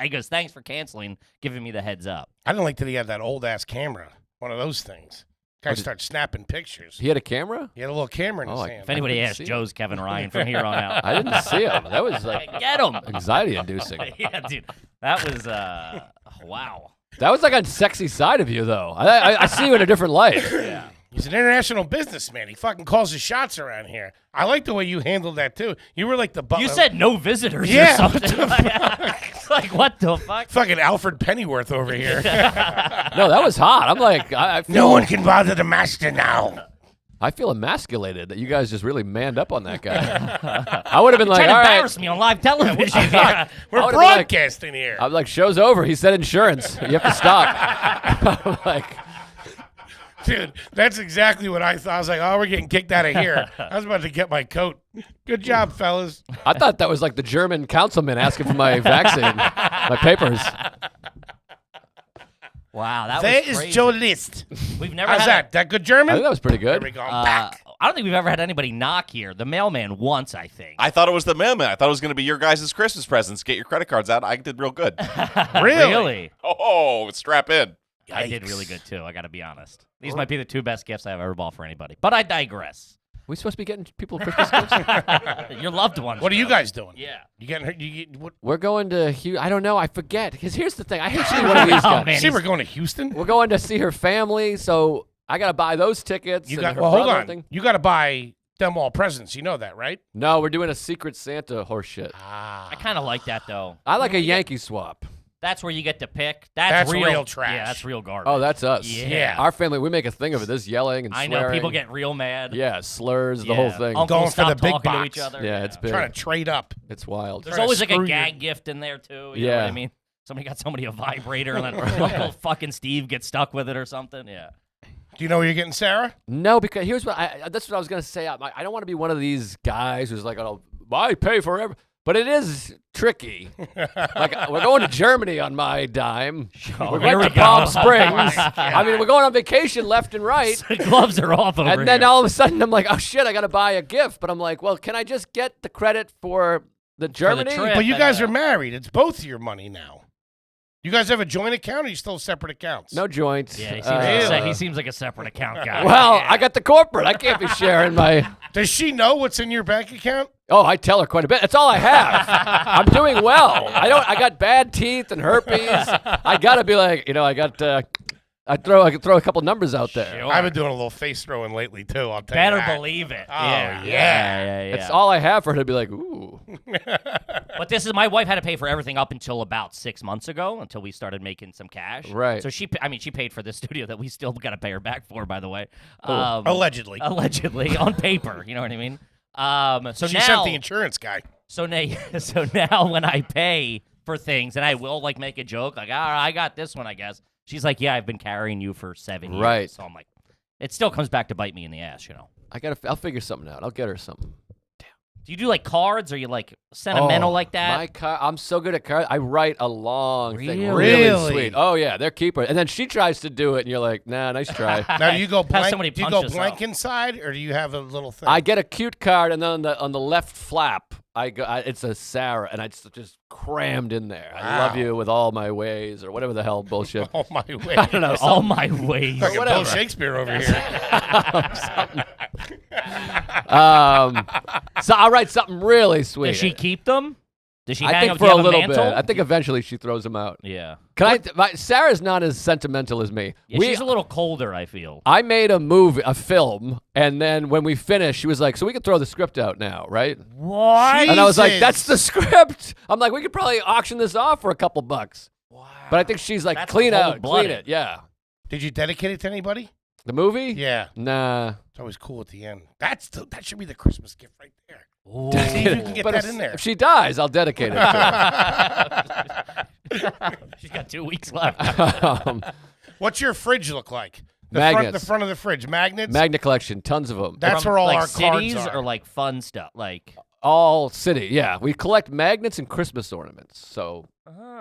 He goes, thanks for canceling, giving me the heads up. I didn't like that he had that old-ass camera, one of those things. Guy starts snapping pictures. He had a camera? He had a little camera in his hand. If anybody didn't asks, see Joe's Kevin Ryan from here on out. I didn't see him. That was like Get him. anxiety-inducing. Yeah, dude. That was, wow. That was like a sexy side of you, though. I see you in a different light. Yeah. He's an international businessman. He fucking calls his shots around here. I like the way you handled that, too. You were like the... You said no visitors Yeah, or something. Like, what the fuck? Fucking Alfred Pennyworth over here. No, that was hot. I'm like, I feel No one can bother the master now. I feel emasculated that you guys just really manned up on that guy. I would have been like, Trying all to right. embarrass me on live television. We're I would've been broadcasting here. I'm like, show's over. He said insurance. You have to stop. I'm like, Dude, that's exactly what I thought. I was like, oh, we're getting kicked out of here. I was about to get my coat. Good job, fellas. I thought that was like the German councilman asking for my vaccine, my papers. Wow, that There was is crazy. Joe List. We've never How's had that? That good I German? think that was pretty There good. we go. I'm back. I don't think we've ever had anybody knock here. The mailman once, I think. I thought it was the mailman. I thought it was going to be your guys' Christmas presents. Get your credit cards out. I did real good. Really? Oh, strap in. I did really good too. I got to be honest. These might be the 2 best gifts I've ever bought for anybody. But I digress. We supposed to be getting people Christmas gifts? Your loved ones. What are you though. guys doing? Yeah. You getting hurt? You get, what? We're going to I don't know. I forget. Because here's the thing. I hate seeing one of these guys. man. See, we're going to Houston? We're going to see her family, so I got to buy those tickets. You and got. her Well, hold brother on. thing. You got to buy them all presents. You know that, right? No, we're doing a Secret Santa horse shit. Ah. I kind of like that though. I like a Yankee swap. That's where you get to pick. That's real, real trash. Yeah, that's real garbage. Oh, that's us. Yeah. Our family, we make a thing of it. This yelling and I swearing. know people get real mad. Yeah, slurs, the Yeah. whole thing. Uncles Going for stop the big talking to box. each other. Yeah, it's big. Trying to trade up. It's wild. There's trying to always like a screw you. gag gift in there too. You know what Yeah. I mean? Somebody got somebody a vibrator and then Uncle fucking Steve gets stuck with it or something. Yeah. Do you know where you're getting Sarah? No, because here's what that's what I was gonna say. I don't want to be one of these guys who's like, oh, I pay for every. But it is tricky. Like we're going to Germany on my dime. We're here going we to go. Palm Oh, Springs. I mean, we're going on vacation left and right. The gloves are off over And then here. all of a sudden, I'm like, oh shit, I got to buy a gift. But I'm like, well, can I just get the credit for the Germany? trip. But you and, guys are married. It's both your money now. You guys have a joint account, or you still have separate accounts? No joint. Yeah, he seems like a separate account guy. Well, Yeah. I got the corporate. I can't be sharing my. Does she know what's in your bank account? Oh, I tell her quite a bit. That's all I have. I'm doing well. I got bad teeth and herpes. I gotta be like, I got. I can throw a couple numbers out there. Sure. I've been doing a little face throwing lately too. I'll tell Better you that. believe it. Oh, yeah. yeah. Yeah. It's all I have for her to be like, ooh. But this is my wife had to pay for everything up until about 6 months ago, until we started making some cash. Right. So she paid for this studio that we still got to pay her back for, by the way. Allegedly. Allegedly on paper. You know what I mean? So She now, sent the insurance guy. so now when I pay for things, and I will like make a joke, like, I got this one, I guess. She's like, yeah, I've been carrying you for 7 years. Right. So I'm like, it still comes back to bite me in the ass, you know. I'll figure something out. I'll get her something. Do you do like cards? Or you like sentimental like that? I'm so good at cards. I write a long thing. Really? Really? Sweet. Oh yeah, they're keepers. And then she tries to do it, and you're like, nah, nice try. Now, do you go blank? somebody Do you punch go us blank up. inside, or do you have a little thing? I get a cute card, and then on the left flap, it's a Sarah, and it's just crammed in there. I love Wow. you with all my ways, or whatever the hell bullshit. Oh my way! I don't know. All my ways. Fucking Bill whatever. Shakespeare over here. So I'll write something really sweet. Does she keep them? Does she I hang think up? for Do you a have little mantle? bit. I think eventually she throws them out. Yeah. Sarah's not as sentimental as me. Yeah, she's a little colder, I feel. I made a film, and then when we finished, she was like, so we can throw the script out now, right? What? And I was like, Jesus. that's the script. I'm like, we could probably auction this off for a couple bucks. Wow. But I think she's like, That's clean cold-blooded. it. Yeah. Did you dedicate it to anybody? The movie? Yeah. Nah. It's always cool at the end. That should be the Christmas gift right there. Ooh. See if you can get But that if, in there. if she dies, I'll dedicate it to She's got 2 weeks left. her. What's your fridge look like? The Magnets. front of the fridge. Magnets? Magnet collection, tons of them. That's From, where all like our cities cards are. or like fun stuff. Like All city, yeah. We collect magnets and Christmas ornaments. So,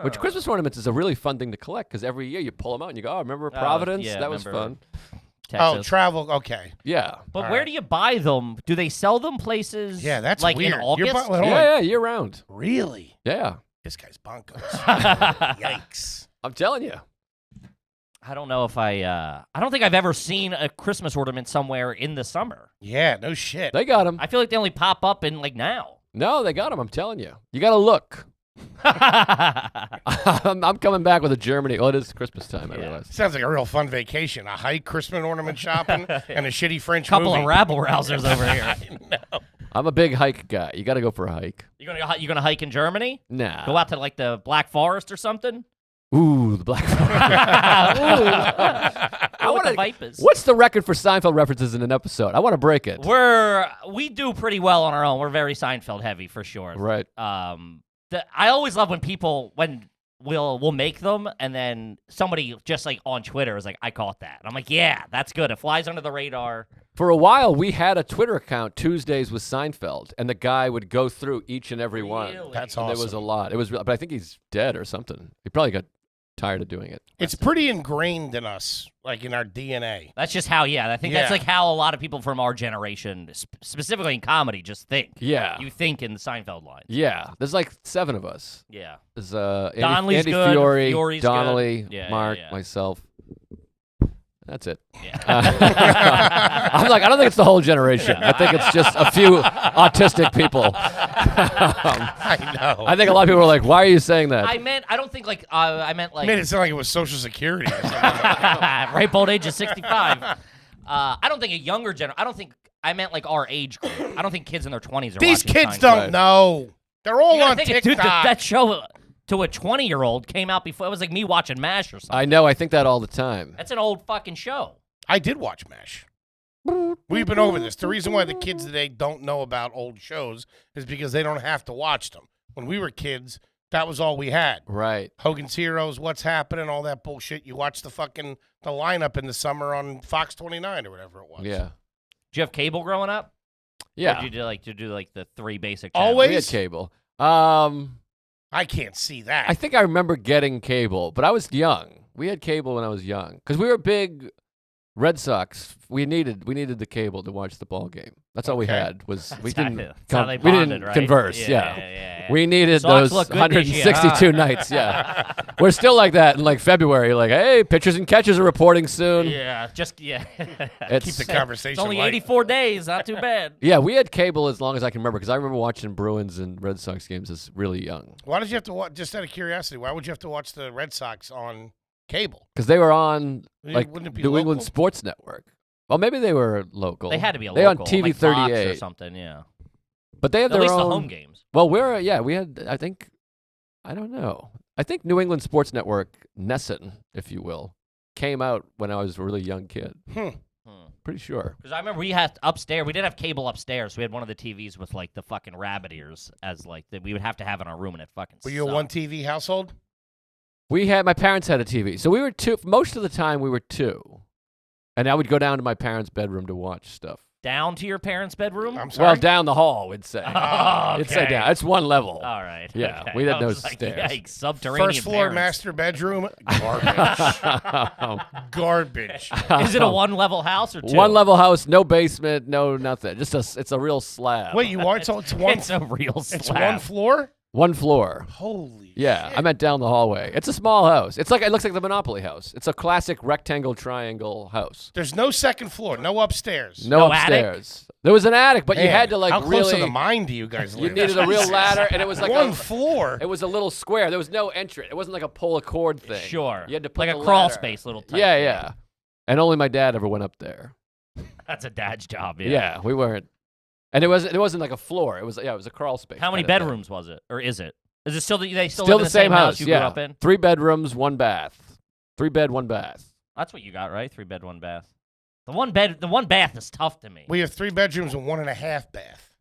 which Christmas ornaments is a really fun thing to collect because every year you pull them out and you go, oh, remember Providence? yeah, that was remember. fun. Oh, Texas. travel. Okay. Yeah. But All where right. do you buy them? Do they sell them places? Yeah, that's like weird. in You're August. hold on. Yeah, year round. Really? Yeah. This guy's bonkers. Yikes. I'm telling you. I don't know if I don't think I've ever seen a Christmas ornament somewhere in the summer. Yeah, no shit. They got them. I feel like they only pop up in like now. No, they got them. I'm telling you. You got to look. I'm coming back with a Germany. Oh, it is Christmas time, I realize. Sounds like a real fun vacation. A hike, Christmas ornament shopping, and a shitty French Couple movie. of rabble rousers over here. I'm a big hike guy. You got to go for a hike. You gonna hike in Germany? Nah. Go out to like the Black Forest or something? Ooh, the Black Forest. Go with the Vipers. What's the record for Seinfeld references in an episode? I want to break it. We do pretty well on our own. We're very Seinfeld heavy for sure. Right. I always love when we'll make them and then somebody just like on Twitter is like, I caught that. And I'm like, yeah, that's good. It flies under the radar. For a while, we had a Twitter account, Tuesdays with Seinfeld, and the guy would go through each and every one. That's and awesome. There was a lot. But I think he's dead or something. He probably got tired of doing it. It's pretty ingrained in us, like in our DNA. That's just how, I think that's like how a lot of people from our generation, specifically in comedy, just think. Yeah. You think in the Seinfeld lines. Yeah. There's like 7 of us. Yeah. There's Donnelly's Andy good, Fiore, Fiore's Donnelly, good. Yeah, Mark, yeah. myself. That's it. Yeah. I'm like, I don't think it's the whole generation. I think it's just a few autistic people. I know. I think a lot of people are like, why are you saying that? I meant I made it sound like it was Social Security or something. ripe old age of 65. I don't think a younger I meant like our age group. I don't think kids in their 20s are These watching kids Seinfeld. don't know. They're all You gotta on think, TikTok. dude, that show to a 20-year-old came out before. It was like me watching MASH or something. I know. I think that all the time. That's an old fucking show. I did watch MASH. We've been over this. The reason why the kids today don't know about old shows is because they don't have to watch them. When we were kids, that was all we had. Right. Hogan's Heroes, What's Happening, all that bullshit. You watch the lineup in the summer on Fox 29 or whatever it was. Yeah. Did you have cable growing up? Yeah. Or did you do the 3 basic channels? Always? We had cable. I can't see that. I think I remember getting cable, but I was young. We had cable when I was young because we were big Red Sox. We needed the cable to watch the ball game. That's all we Okay. had. We how didn't they we bonded, didn't right? converse. Yeah. We needed Sox those look good this year, 162 nights. Yeah, we're still like that in like February. Like, hey, pitchers and catchers are reporting soon. Yeah, It's, Keep the conversation It's only light. 84 days, not too bad. yeah, we had cable as long as I can remember because I remember watching Bruins and Red Sox games as really young Why did you have to watch, just out of curiosity, why would you have to watch the Red Sox on cable? because they were on like Wouldn't it be New England local? Sports Network. Well, maybe they were local. They had to be a They local, on TV like Fox 38 or something, yeah. but they had At their least own the home games. Well, we had, I think, I don't know. I think New England Sports Network, Nesson, if you will, came out when I was a really young kid. Pretty sure. Because I remember we had upstairs, we didn't have cable upstairs. We had one of the TVs with like the fucking rabbit ears as like that we would have to have in our room, and it fucking Were you a sucked. one TV household? My parents had a TV. So we were 2, most of the time we were 2. And I would go down to my parents' bedroom to watch stuff. Down to your parents' bedroom? I'm sorry. Well, down the hall, we'd say. Oh, It'd say okay. down. It's one level. All right. Yeah, okay. we had I no was like, stairs. Yikes, subterranean First floor parents. master bedroom, garbage. Garbage. Is it a one-level house or 2? One level house, no basement, no nothing. It's a real slab. Wait, you are? So it's one. It's a real slab. It's one floor. One floor. Holy. Yeah, shit. I meant down the hallway. It's a small house. It looks like the Monopoly house. It's a classic rectangle triangle house. There's no second floor, no upstairs. No attic? upstairs. There was an attic, but you Man, had to like how close really. to the mine do you guys You live? needed a real ladder, and it was like one a, floor. It was a little square. There was no entrance. It wasn't like a pull a cord thing. Sure. You had to put like the a crawl ladder. space little type Yeah, thing. yeah. And only my dad ever went up there. That's a dad's job, yeah. Yeah, we weren't. And it wasn't like a floor. It was a crawl space. How many kind of thing. bedrooms was it? Or is it? Is it still they still Still live in the same house. you Yeah. grew up in? 3 bedrooms, 1 bath. 3 bed, 1 bath. That's what you got, right? 3 bed, 1 bath. The one bath is tough to me. We have 3 bedrooms and 1.5 bath.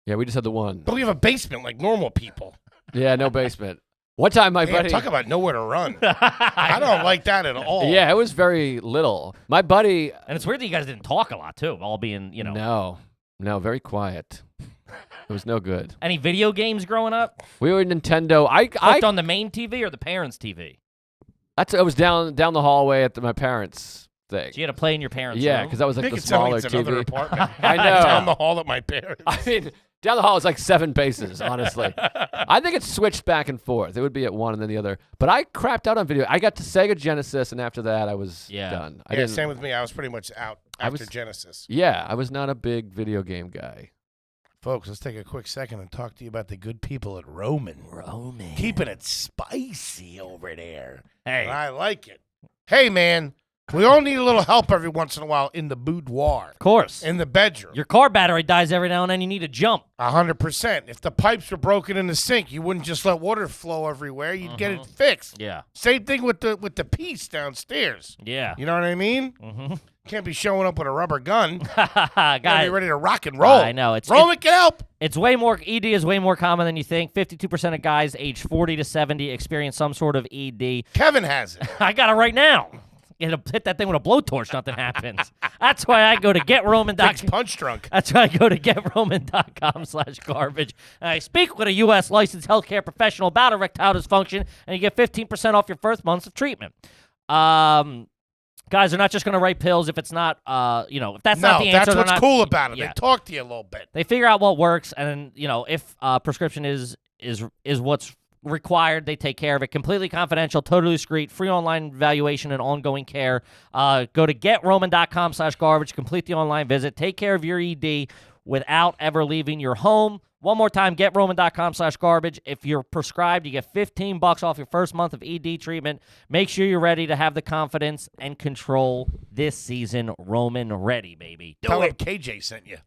Yeah, we just had the one. But we have a basement like normal people. Yeah, no basement. One time my Man, buddy. talk about nowhere to run. I don't like that at all. Yeah, it was very little. My buddy. And it's weird that you guys didn't talk a lot too, all being, No, very quiet. It was no good. Any video games growing up? We were Nintendo. Hooked on the main TV or the parents' TV? It was down the hallway at my parents' thing. So you had to play in your parents' Yeah, room? because that was like Make the it sound smaller like it's another TV. apartment. I know. Down the hall at my parents. I mean, down the hall is like 7 paces, honestly. I think it switched back and forth. It would be at one and then the other. But I crapped out on video. I got to Sega Genesis, and after that, I was done. I Yeah, didn't. same with me. I was pretty much out after Genesis. Yeah, I was not a big video game guy. Folks, let's take a quick second and talk to you about the good people at Roman. Keeping it spicy over there. Hey. And I like it. Hey, man, We all need a little help every once in a while in the boudoir, Of course. in the bedroom. Your car battery dies every now and then. You need a jump. 100%. If the pipes were broken in the sink, you wouldn't just let water flow everywhere. You'd get it fixed. Yeah. Same thing with the piece downstairs. Yeah. You know what I mean? Mm-hmm. Can't be showing up with a rubber gun. Gotta Guys, be ready to rock and roll. I know. Roman can help. It's way more, ED is way more common than you think. 52% of guys aged 40 to 70 experience some sort of ED. Kevin has it. I got it right now. Hit that thing with a blowtorch, nothing happens. That's why I go to Thing's GetRoman.com. punch drunk. That's why I go to GetRoman.com/garbage. And I speak with a U.S. licensed healthcare professional about erectile dysfunction, and you get 15% off your first months of treatment. Guys, they're not just going to write pills if it's not, if that's not the answer. That's what's they're not, cool about it. yeah. They talk to you a little bit. They figure out what works, and if prescription is what's required, they take care of it. Completely confidential, totally discreet, free online evaluation and ongoing care. Go to GetRoman.com/garbage. Complete the online visit. Take care of your ED without ever leaving your home. One more time, GetRoman.com/garbage. If you're prescribed, you get $15 off your first month of ED treatment. Make sure you're ready to have the confidence and control this season. Roman ready, baby. Tell him KJ sent you.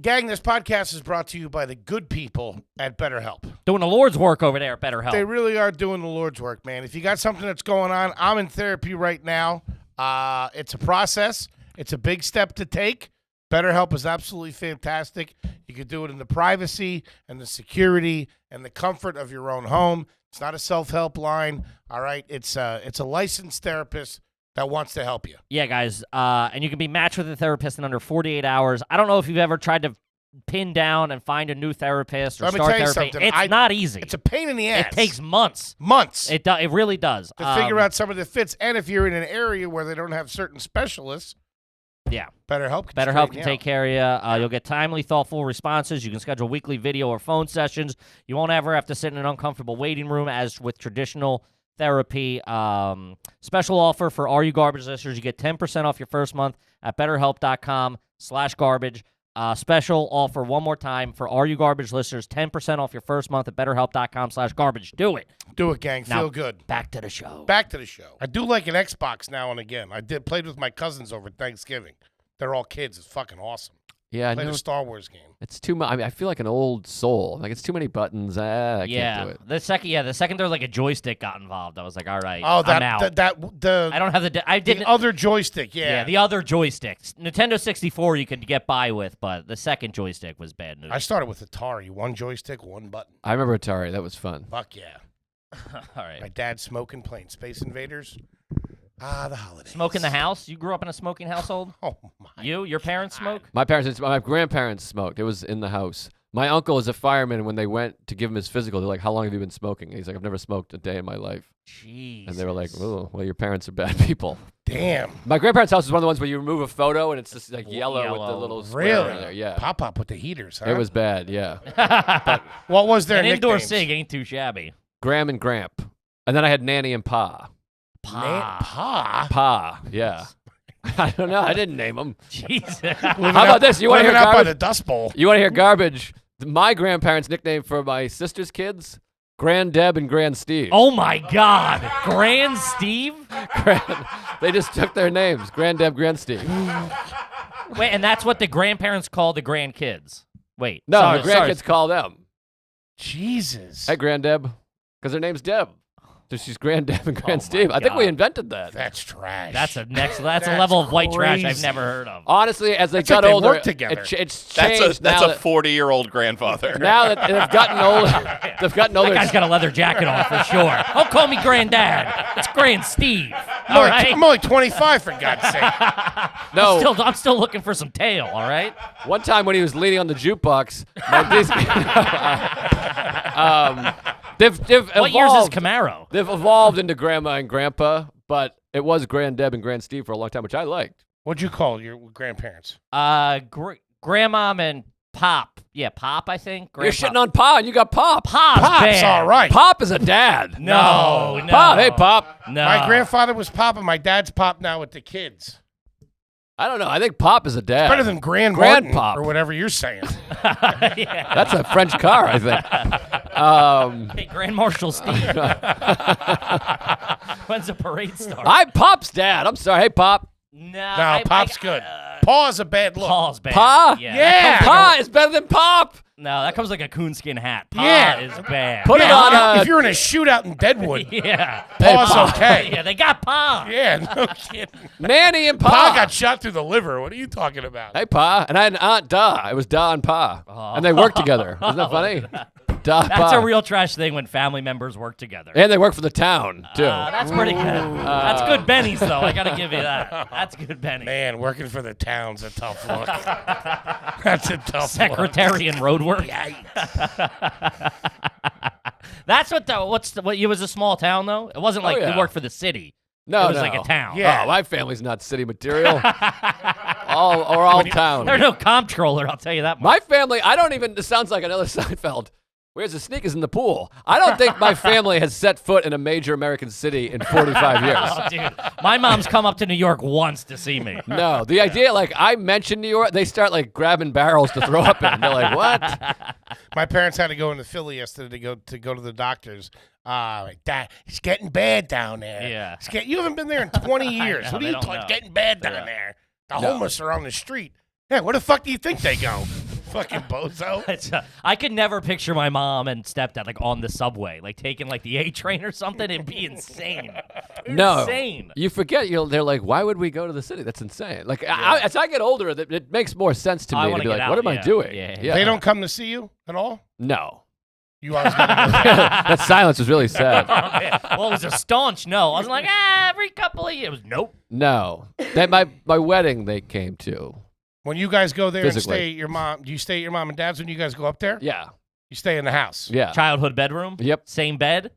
Gang, this podcast is brought to you by the good people at BetterHelp. Doing the Lord's work over there at BetterHelp. They really are doing the Lord's work, man. If you got something that's going on, I'm in therapy right now. It's a process. It's a big step to take. BetterHelp is absolutely fantastic. You can do it in the privacy and the security and the comfort of your own home. It's not a self-help line, all right? It's a licensed therapist that wants to help you. Yeah, guys, and you can be matched with a therapist in under 48 hours. I don't know if you've ever tried to pin down and find a new therapist or Let me start tell you therapy. something. It's not easy. It's a pain in the ass. It takes months. months It really does. to figure out somebody that fits. And if you're in an area where they don't have certain specialists, Yeah. BetterHelp Can take care of you. You'll get timely, thoughtful responses. You can schedule weekly video or phone sessions. You won't ever have to sit in an uncomfortable waiting room as with traditional therapy. Special offer for Are You Garbage listeners. You get 10% off your first month at BetterHelp.com/garbage. Special offer one more time for Are You Garbage listeners. 10% off your first month at BetterHelp.com/garbage. Do it. Do it, gang. Now, Feel good. Back to the show. Back to the show. I do like an Xbox now and again. Played with my cousins over Thanksgiving. They're all kids. It's fucking awesome. Yeah, I Played know. a Star Wars game. It's too much. I mean, I feel like an old soul. Like it's too many buttons. I can't do it. The second there was like a joystick got involved, I was like, all right, Oh, I'm out. I don't have I the didn't. other joystick. Yeah, the other joysticks. Nintendo 64 you could get by with, but the second joystick was bad news. I started with Atari. One joystick, one button. I remember Atari. That was fun. Fuck yeah. All right. My dad smoking, playing Space Invaders. The holidays. Smoke in the house? You grew up in a smoking household? Oh my. Your parents smoke? My grandparents smoked. It was in the house. My uncle is a fireman. When they went to give him his physical, they're like, "How long have you been smoking?" And he's like, "I've never smoked a day in my life." Jeez. And they were like, "Oh, well, your parents are bad people." Damn. My grandparents' house is one of the ones where you remove a photo and it's just like yellow with the Yellow. little square Really? in there. Yeah. Pop up with the heaters, huh? It was bad. Yeah. What was their An indoor nicknames? sig ain't too shabby. Graham and Gramp, and then I had Nanny and Pa. Pa. Pa. Yeah. I don't know. I didn't name them. Jesus. How about this? You want to hear Living out by garbage? the Dust Bowl. You want to hear garbage? My grandparents' nickname for my sister's kids, Grand Deb and Grand Steve. Oh my God. Grand Steve? They just took their names, Grand Deb, Grand Steve. Wait, and that's what the grandparents call the grandkids. Wait. No, sorry, the grandkids call them. Jesus. Hey, Grand Deb, because her name's Deb. So she's Grand Deb and Grand Oh, Steve. my I think we God. invented that. That's trash. That's a That's level of white trash I've crazy. never heard of. Honestly, as they That's got like they older, work together. it's That's changed. a now that 40-year-old grandfather. now that they've gotten older, they've gotten older. That guy's got a leather jacket on for sure. Don't call me Granddad. It's Grand Steve. All right. I'm only 25, for God's sake. no, I'm still looking for some tail. All right. one time when he was leaning on the jukebox, they've What year's is evolved. Camaro? They've evolved into Grandma and Grandpa, but it was Grand Deb and Grand Steve for a long time, which I liked. What'd you call your grandparents? Grandmom and Pop. Yeah, Pop. I think. You're shitting on Pa, and you got Pop. Pop's Pop's bad. all right. Pop is a dad. No. Pop, hey Pop. No. My grandfather was Pop, and my dad's Pop now with the kids. I don't know. I think Pop is a dad. Better than Grand Grandpop. Martin or whatever you're saying. Yeah. That's a French car, I think. Hey, Grand Marshal Steve. When's the parade start? I'm Pop's dad. I'm sorry. Hey, Pop. No, Pop's good. Paw's a bad look. Paw's bad. Pa? Yeah. Pa is better than Pop. No, that comes like a coonskin hat. Pa Yeah. is bad. Put it on if you're in a shootout in Deadwood, Yeah. Paw's okay. Yeah, they got Pa. Yeah, no kidding. Manny and Pa Pa. got shot through the liver. What are you talking about? Hey, Pa. And I had an Aunt Da. It was Da and Pa. And they worked together. Isn't that funny? Da, That's Pa. a real trash thing when family members work together. And they work for the town, too. That's pretty good. That's good bennies, though. I got to give you that. That's good bennies. Man, working for the town's a tough look. That's a tough Secretary and road work. That's what it was a small town, though? It wasn't like yeah. you worked for the city. No, It was no. like a town. Yeah. Oh, my family's not city material. all town. There's no comptroller, I'll tell you that much. My family, I don't even, this sounds like another Seinfeld. Where's the sneakers in the pool? I don't think my family has set foot in a major American city in 45 years. Oh, dude. My mom's come up to New York once to see me. No, the idea, like, I mention New York, they start, like, grabbing barrels to throw up in. They're like, what? My parents had to go into Philly yesterday to go to the doctors. It's getting bad down there. Yeah. You haven't been there in 20 years. know, What are they you don't talking? know. Getting bad down there. The homeless are on the street. Yeah, where the fuck do you think they go? Fucking bozo. I could never picture my mom and stepdad like on the subway, like taking like the A train or something. It'd be insane. No. Insane. You forget, they're like, why would we go to the city? That's insane. Like, as I get older, it makes more sense to I me to wanna be get like, out, what am I yeah. doing? Yeah. They don't come to see you at all? No. You always got to go. That silence was really sad. Well, it was a staunch no. I was like, every couple of years. Nope. No. My wedding they came to. When you guys go there Physically. and stay at your mom, do you stay at your mom and dad's when you guys go up there? Yeah. You stay in the house. Yeah. Childhood bedroom. Yep. Same bed.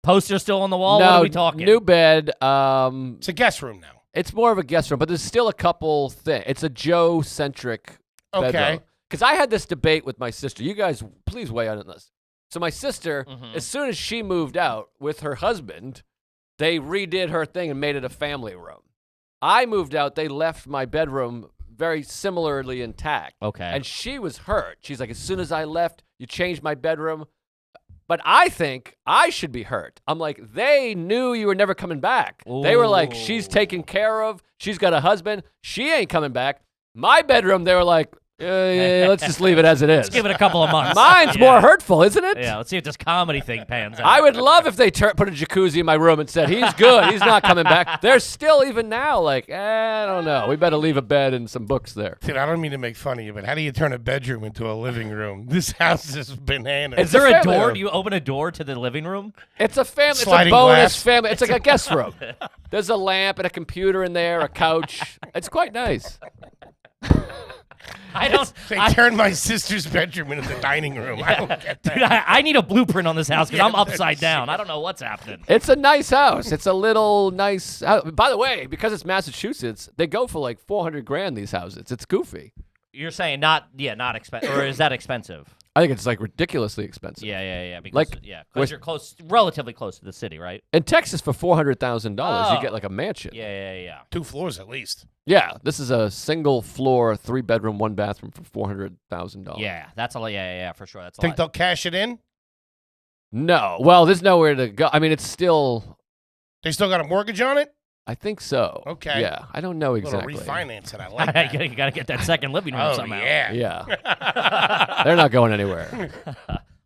Poster still on the wall. No, What are we talking? new bed. It's a guest room now. It's more of a guest room, but there's still a couple things. It's a Joe-centric Okay. bedroom. Because I had this debate with my sister. You guys, please weigh in on this. So my sister, as soon as she moved out with her husband, they redid her thing and made it a family room. I moved out. They left my bedroom very similarly intact. Okay. And she was hurt. She's like, as soon as I left, you changed my bedroom. But I think I should be hurt. I'm like, they knew you were never coming back. They were like, she's taken care of. She's got a husband. She ain't coming back. My bedroom, they were like, let's just leave it as it is. Let's give it a couple of months. Mine's more hurtful, isn't it? Yeah, let's see if this comedy thing pans out. I would love if they put a jacuzzi in my room and said, he's good. He's not coming back. They're still, even now, like, I don't know. We better leave a bed and some books there. Dude, I don't mean to make fun of you, but how do you turn a bedroom into a living room? This house is bananas. Is there a family door? room. Do you open a door to the living room? It's a family. It's a Sliding bonus glass. family. It's like a guest room. There's a lamp and a computer in there, a couch. It's quite nice. I don't. They turned my sister's bedroom into the dining room. I don't get that. Dude, I need a blueprint on this house because Yeah, I'm upside down. I don't know what's happening. It's a nice house. It's a little nice. By the way, because it's Massachusetts, they go for like $400,000. These houses. It's goofy. You're saying not expensive, or is that expensive? I think it's like ridiculously expensive. Yeah. Because, Like, because you're relatively close to the city, right? In Texas, for $400,000, Oh. you get like a mansion. Yeah. 2 floors at least. Yeah, this is a single floor, 3-bedroom, 1-bathroom for $400,000. Yeah, that's a lot. Yeah, for sure. That's a Think lot. they'll cash it in? No. Well, there's nowhere to go. I mean, it's still. They still got a mortgage on it? I think so. Okay. Yeah, I don't know A little exactly. refinance it. I like that. you got to get that second living room Oh, somehow. yeah. Yeah. They're not going anywhere.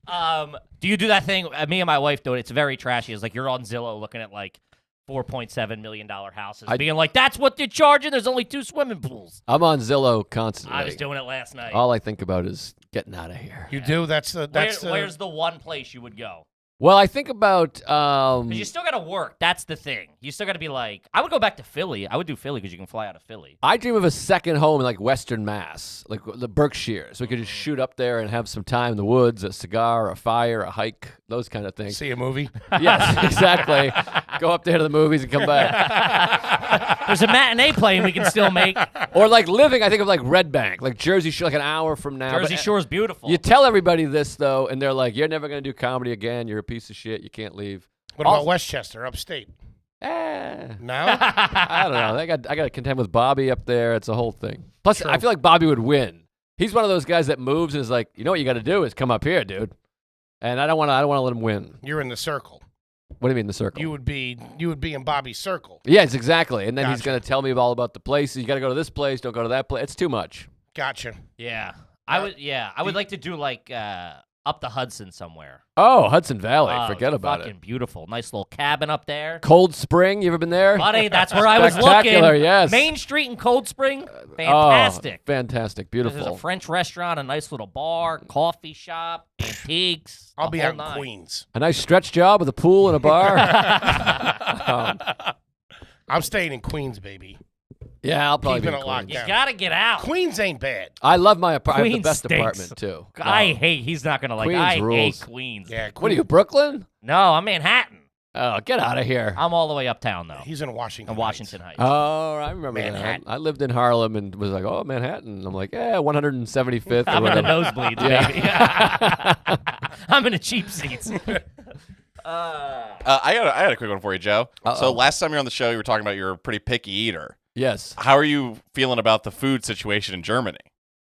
Do you do that thing? Me and my wife do it. It's very trashy. It's like you're on Zillow looking at like $4.7 million houses, being like, "That's what they're charging." There's only 2 swimming pools. I'm on Zillow constantly. I was doing it last night. All I think about is getting out of here. You do? That's the. Where's the one place you would go? Well, I think about. Because you still got to work. That's the thing. You still got to be like, I would go back to Philly. I would do Philly because you can fly out of Philly. I dream of a second home in like Western Mass, like the Berkshires. So we could just shoot up there and have some time in the woods, a cigar, a fire, a hike, those kind of things. See a movie? Yes, exactly. Go up there to the movies and come back. There's a matinee playing we can still make. Or like living, I think of like Red Bank, like Jersey Shore, like an hour from now. Jersey But Shore's beautiful. You tell everybody this though, and they're like, "You're never gonna do comedy again. You're a piece of shit. You can't leave." What about Westchester, upstate? No, I I don't know. I got to contend with Bobby up there. It's a whole thing. Plus, I feel like Bobby would win. He's one of those guys that moves and is like, you know what you got to do is come up here, dude. And I don't want to let him win. You're in the circle. What do you mean the circle? You would be in Bobby's circle. Yes, exactly. And then he's Gotcha. going to tell me all about the places. You got to go to this place. Don't go to that place. It's too much. Gotcha. Yeah. I would like to do like up the Hudson somewhere. Oh, Hudson Valley. Oh, Forget it's about fucking it. beautiful. Nice little cabin up there. Cold Spring. You ever been there? Buddy, that's where I was looking. Spectacular, yes. Main Street in Cold Spring. Fantastic. Oh, fantastic. There's a Beautiful. French restaurant, a nice little bar, coffee shop, antiques. I'll the be whole out in nine. Queens. A nice stretch job with a pool and a bar. I'm staying in Queens, baby. Yeah, I'll probably Keeping be in it locked Queens. You gotta get out. Queens ain't bad. I love my apartment. I have the Queens best stinks. apartment, too. I No. hate. He's not gonna like. Queens I rules. hate Queens. Yeah, Queens. What are you, Brooklyn? No, I'm Manhattan. Oh, get out of here. I'm all the way uptown though. He's in Washington. In Washington Heights. Oh, I remember Manhattan. that. I lived in Harlem and was like, oh, Manhattan. I'm like, yeah, 175th. I'm or in the whatever. nosebleeds, baby. I'm in the cheap seats. I got a quick one for you, Joe. Uh-oh. So last time you were on the show, you were talking about you're a pretty picky eater. Yes. How are you feeling about the food situation in Germany?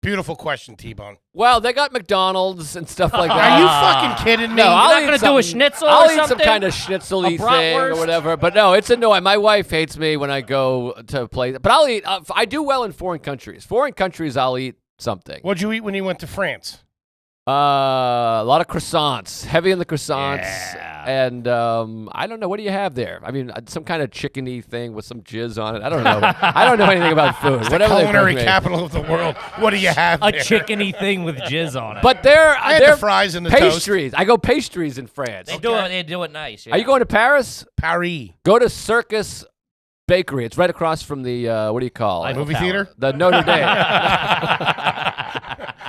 Beautiful question, T-Bone. Well, they got McDonald's and stuff like Are that. you fucking kidding me? No, I'll not eat gonna do a something- schnitzel I'll or eat some something? kind of schnitzel-y A thing bratwurst? or whatever. But no, it's annoying. My wife hates me when I go to a place. But I'll eat. I do well in foreign countries. Foreign countries, I'll eat something. What'd you eat when you went to France? A lot of croissants, heavy in the croissants, Yeah. and I don't know. What do you have there? I mean, some kind of chickeny thing with some jizz on it. I don't know. I don't know anything about food. The Whatever they culinary bring me. capital of the world. What do you have A there? chickeny thing with jizz on it. But they're I had the fries and the toast. pastries. I go pastries in France. they do it nice. Yeah. Are you going to Paris? Paris. Go to Circus Bakery. It's right across from the what do you call it? Eiffel Movie Tower. theater? The Notre Dame.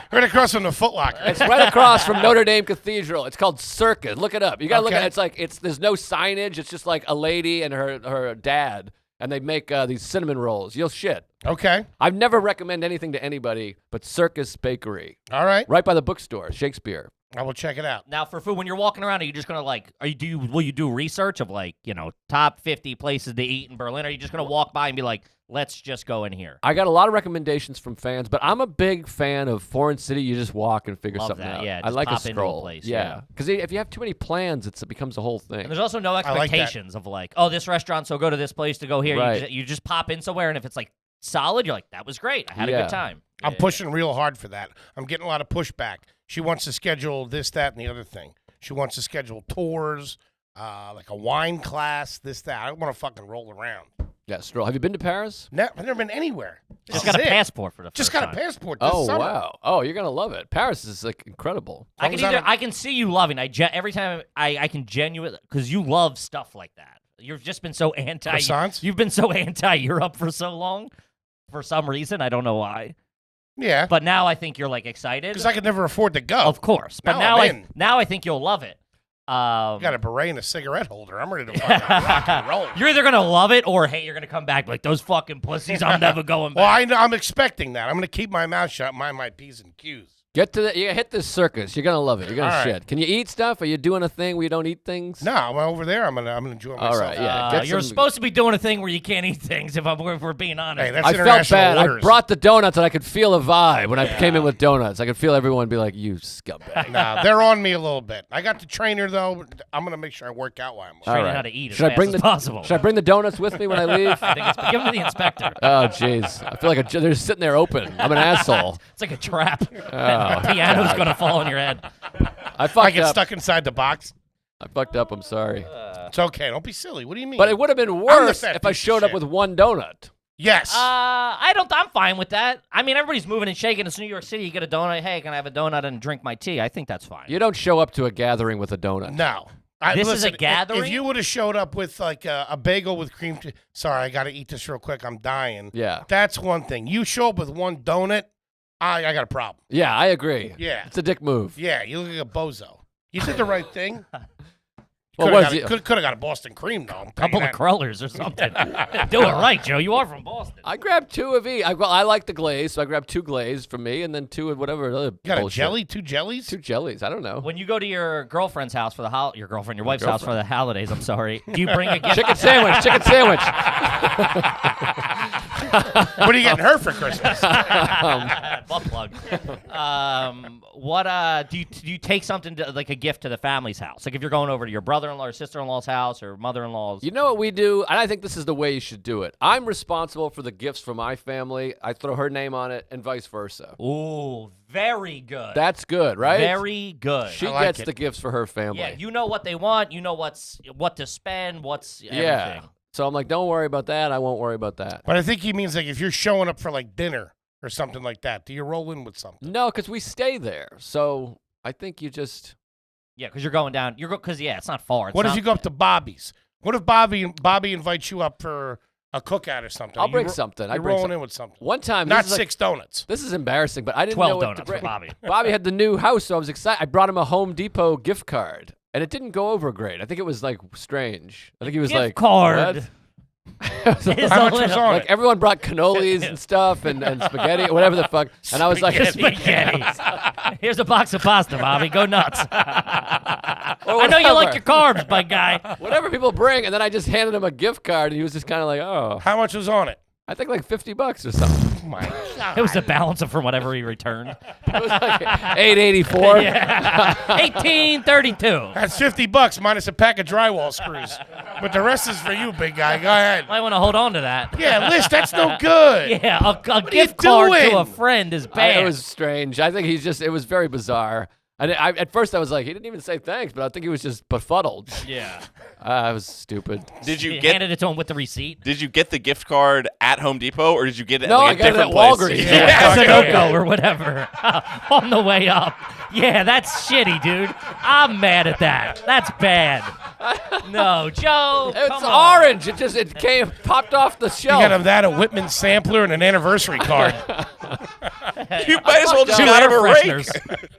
Right across from the Foot Locker. It's right across from Notre Dame Cathedral. It's called Circus. Look it up. You gotta look Okay. at it. There's no signage. It's just like a lady and her dad, and they make these cinnamon rolls. You'll shit. Okay. I've never recommend anything to anybody but Circus Bakery, All right. right by the bookstore, Shakespeare. I will check it out. Now for food, when you're walking around, are you just gonna like? Will you do research of like top 50 places to eat in Berlin? Or are you just gonna walk by and be like, let's just go in here? I got a lot of recommendations from fans, but I'm a big fan of Foreign City. You just walk and figure Love something that, out. yeah, I just like a pop into a scroll. place, yeah, yeah. because if you have too many plans, it becomes a whole And thing. there's also no like that. expectations of like, oh, this restaurant, so go to this place to go here. Right. You just pop in somewhere, and if it's like solid, you're like, that was great. I had a Yeah. good time. I'm Yeah. pushing real hard for that. I'm getting a lot of pushback. She wants to schedule this, that, and the other thing. She wants to schedule tours, like a wine class, this, that. I want to fucking roll around. Yeah, stroll. Have you been to Paris? I've never been anywhere. Just This got a is it. passport for the Just first got a time. passport this Oh summer. wow! Oh, you're gonna love it. Paris is like incredible. I can long as I can see you loving. Every time I can genuinely because you love stuff like that. You've just been so anti. Croissants? You've been so anti-Europe for so long, for some reason. I don't know why. Yeah. But now I think you're like excited. Because I could never afford to go. Of course. But Now I'm in. now I think you'll love it. I got a beret and a cigarette holder. I'm ready to fucking rock and roll. You're either gonna love it or hey, you're gonna come back like those fucking pussies. I'm never going Well, back. I'm expecting that. I'm going to keep my mouth shut, mind my P's and Q's. Get to you hit this circus. You're gonna love it. You're gonna All right. shit. Can you eat stuff? Are you doing a thing where you don't eat things? No, I'm over there. I'm gonna enjoy myself. All right, yeah. Get You're some- supposed to be doing a thing where you can't eat things. If we're being honest. Hey, that's I felt international bad. orders. I brought the donuts and I could feel a vibe when I came in with donuts. I could feel everyone be like, "You scumbag." Nah, they're on me a little bit. I got the trainer though. I'm gonna make sure I work out while I'm. Training All right. how to eat as Should I fast bring as the possible. Should I bring the donuts with me when I leave? I think it's give them to the inspector. Oh, jeez. I feel like they're sitting there open. I'm an asshole. It's like a trap. Oh, Piano's gonna fall on your head. I I fucked get up. stuck inside the box. I fucked up. I'm sorry. It's okay. Don't be silly. What do you mean? But it would have been the worse fat if I piece of showed up shit. with one donut. Yes. I'm fine with that. I mean, everybody's moving and shaking. It's New York City. You get a donut. Hey, can I have a donut and drink my tea? I think that's fine. You don't show up to a gathering with a donut. no. This is a listen, gathering? If you would have showed up with like a bagel with cream cheese, sorry, I got to eat this real quick. I'm dying. Yeah. That's one thing. You show up with one donut, I got a problem. Yeah, I agree. Yeah. It's a dick move. Yeah, you look like a bozo. You did the right thing. Well, Could have got a Boston cream though. I'm Couple telling of you crullers or something. Do it right, Joe. You are from Boston. I grabbed two of each. I like the glaze, so I grabbed two glaze for me, and then two of whatever other You got a bullshit. jelly, two jellies. Two jellies. I don't know. When you go to your girlfriend's house for the your wife's house for the holidays, I'm sorry. Do you bring a gift? Chicken sandwich. Chicken sandwich. What are you getting her for Christmas? Butt plug. What do you take something like a gift to the family's house? Like if you're going over to your brother-in-law or sister-in-law's house or mother-in-law's. You know what we do? And I think this is the way you should do it. I'm responsible for the gifts for my family. I throw her name on it and vice versa. Ooh, very good. That's good, right? Very good. She like gets it. the gifts for her family. Yeah, you know what they want. You know what to spend. What's everything. Yeah. So I'm like, don't worry about that. I won't worry about that. But I think he means like if you're showing up for like dinner or something like that, do you roll in with something? No, because we stay there. So I think you just. Yeah, because you're going down. Because it's not far. It's What not, if you go up to Bobby's? What if Bobby invites you up for a cookout or something? I'll bring something. You're rolling in with something. One time. Not this is 6 donuts. This is embarrassing, but I didn't 12 know what donuts to for bring. Bobby. Bobby had the new house, so I was excited. I brought him a Home Depot gift card, and it didn't go over great. I think it was like strange. I think he was Gift like, card. "What?" Is How a much was little- on Like it? everyone brought cannolis and stuff and spaghetti or whatever the fuck. And I was like, Spaghetti. Here's a box of pasta, Bobby. Go nuts. Or I know you like your carbs, big guy. whatever people bring. And then I just handed him a gift card and he was just kind of like, oh, How much was on it? I think like $50 or something. Oh my God. It was the balance of from whatever he returned. It was like $8.84. Yeah. 1832. That's $50 minus a pack of drywall screws. But the rest is for you, big guy. Go ahead. Might want to hold on to that. Yeah, Liz, that's no good. Yeah, a are you gift card to doing? a friend is bad. It was strange. I think it was very bizarre. And at first I was like, he didn't even say thanks, but I think he was just befuddled. yeah. I was stupid. Did you He get handed it to him with the receipt. Did you get the gift card at Home Depot or did you get it No, at I like a got it different at place? Walgreens. Yeah. Sunoco or whatever. On the way up. Yeah, that's shitty, dude. I'm mad at that. That's bad. No, Joe. It's come on. orange. It popped off the You shelf. got him that, a Whitman sampler, and an anniversary card. You might as well just Two got him air a rake. fresheners.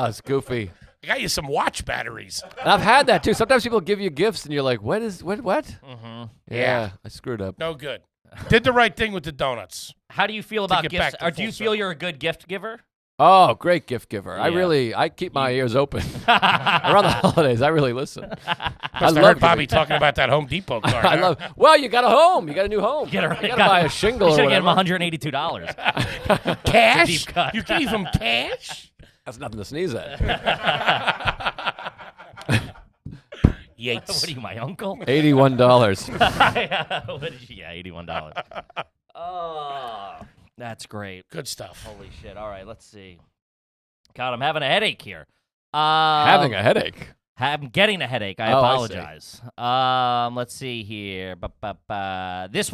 It's goofy. I got you some watch batteries. And I've had that too. Sometimes people give you gifts and you're like, what? Mm-hmm. Yeah, I screwed up. No good. Did the right thing with the donuts. How do you feel about get gifts? back to Or do you full feel circle. you're a good gift giver? Oh, great gift giver. Yeah. I keep my ears open. Around the holidays, I really listen. I Must have heard Bobby talking about that Home Depot card. I love. Well, you got a home. You got a new home. Get her, you got to buy a shingle You or should get him whatever. $182. cash. Deep cut. You gave him cash. That's nothing to sneeze at. Yates. What are you, my uncle? $81. What is yeah, $81. Oh, that's great. Good stuff. Holy shit. All right, let's see. God, I'm having a headache here. Having a headache. I'm getting a headache. I Oh, I apologize. Let's see here. This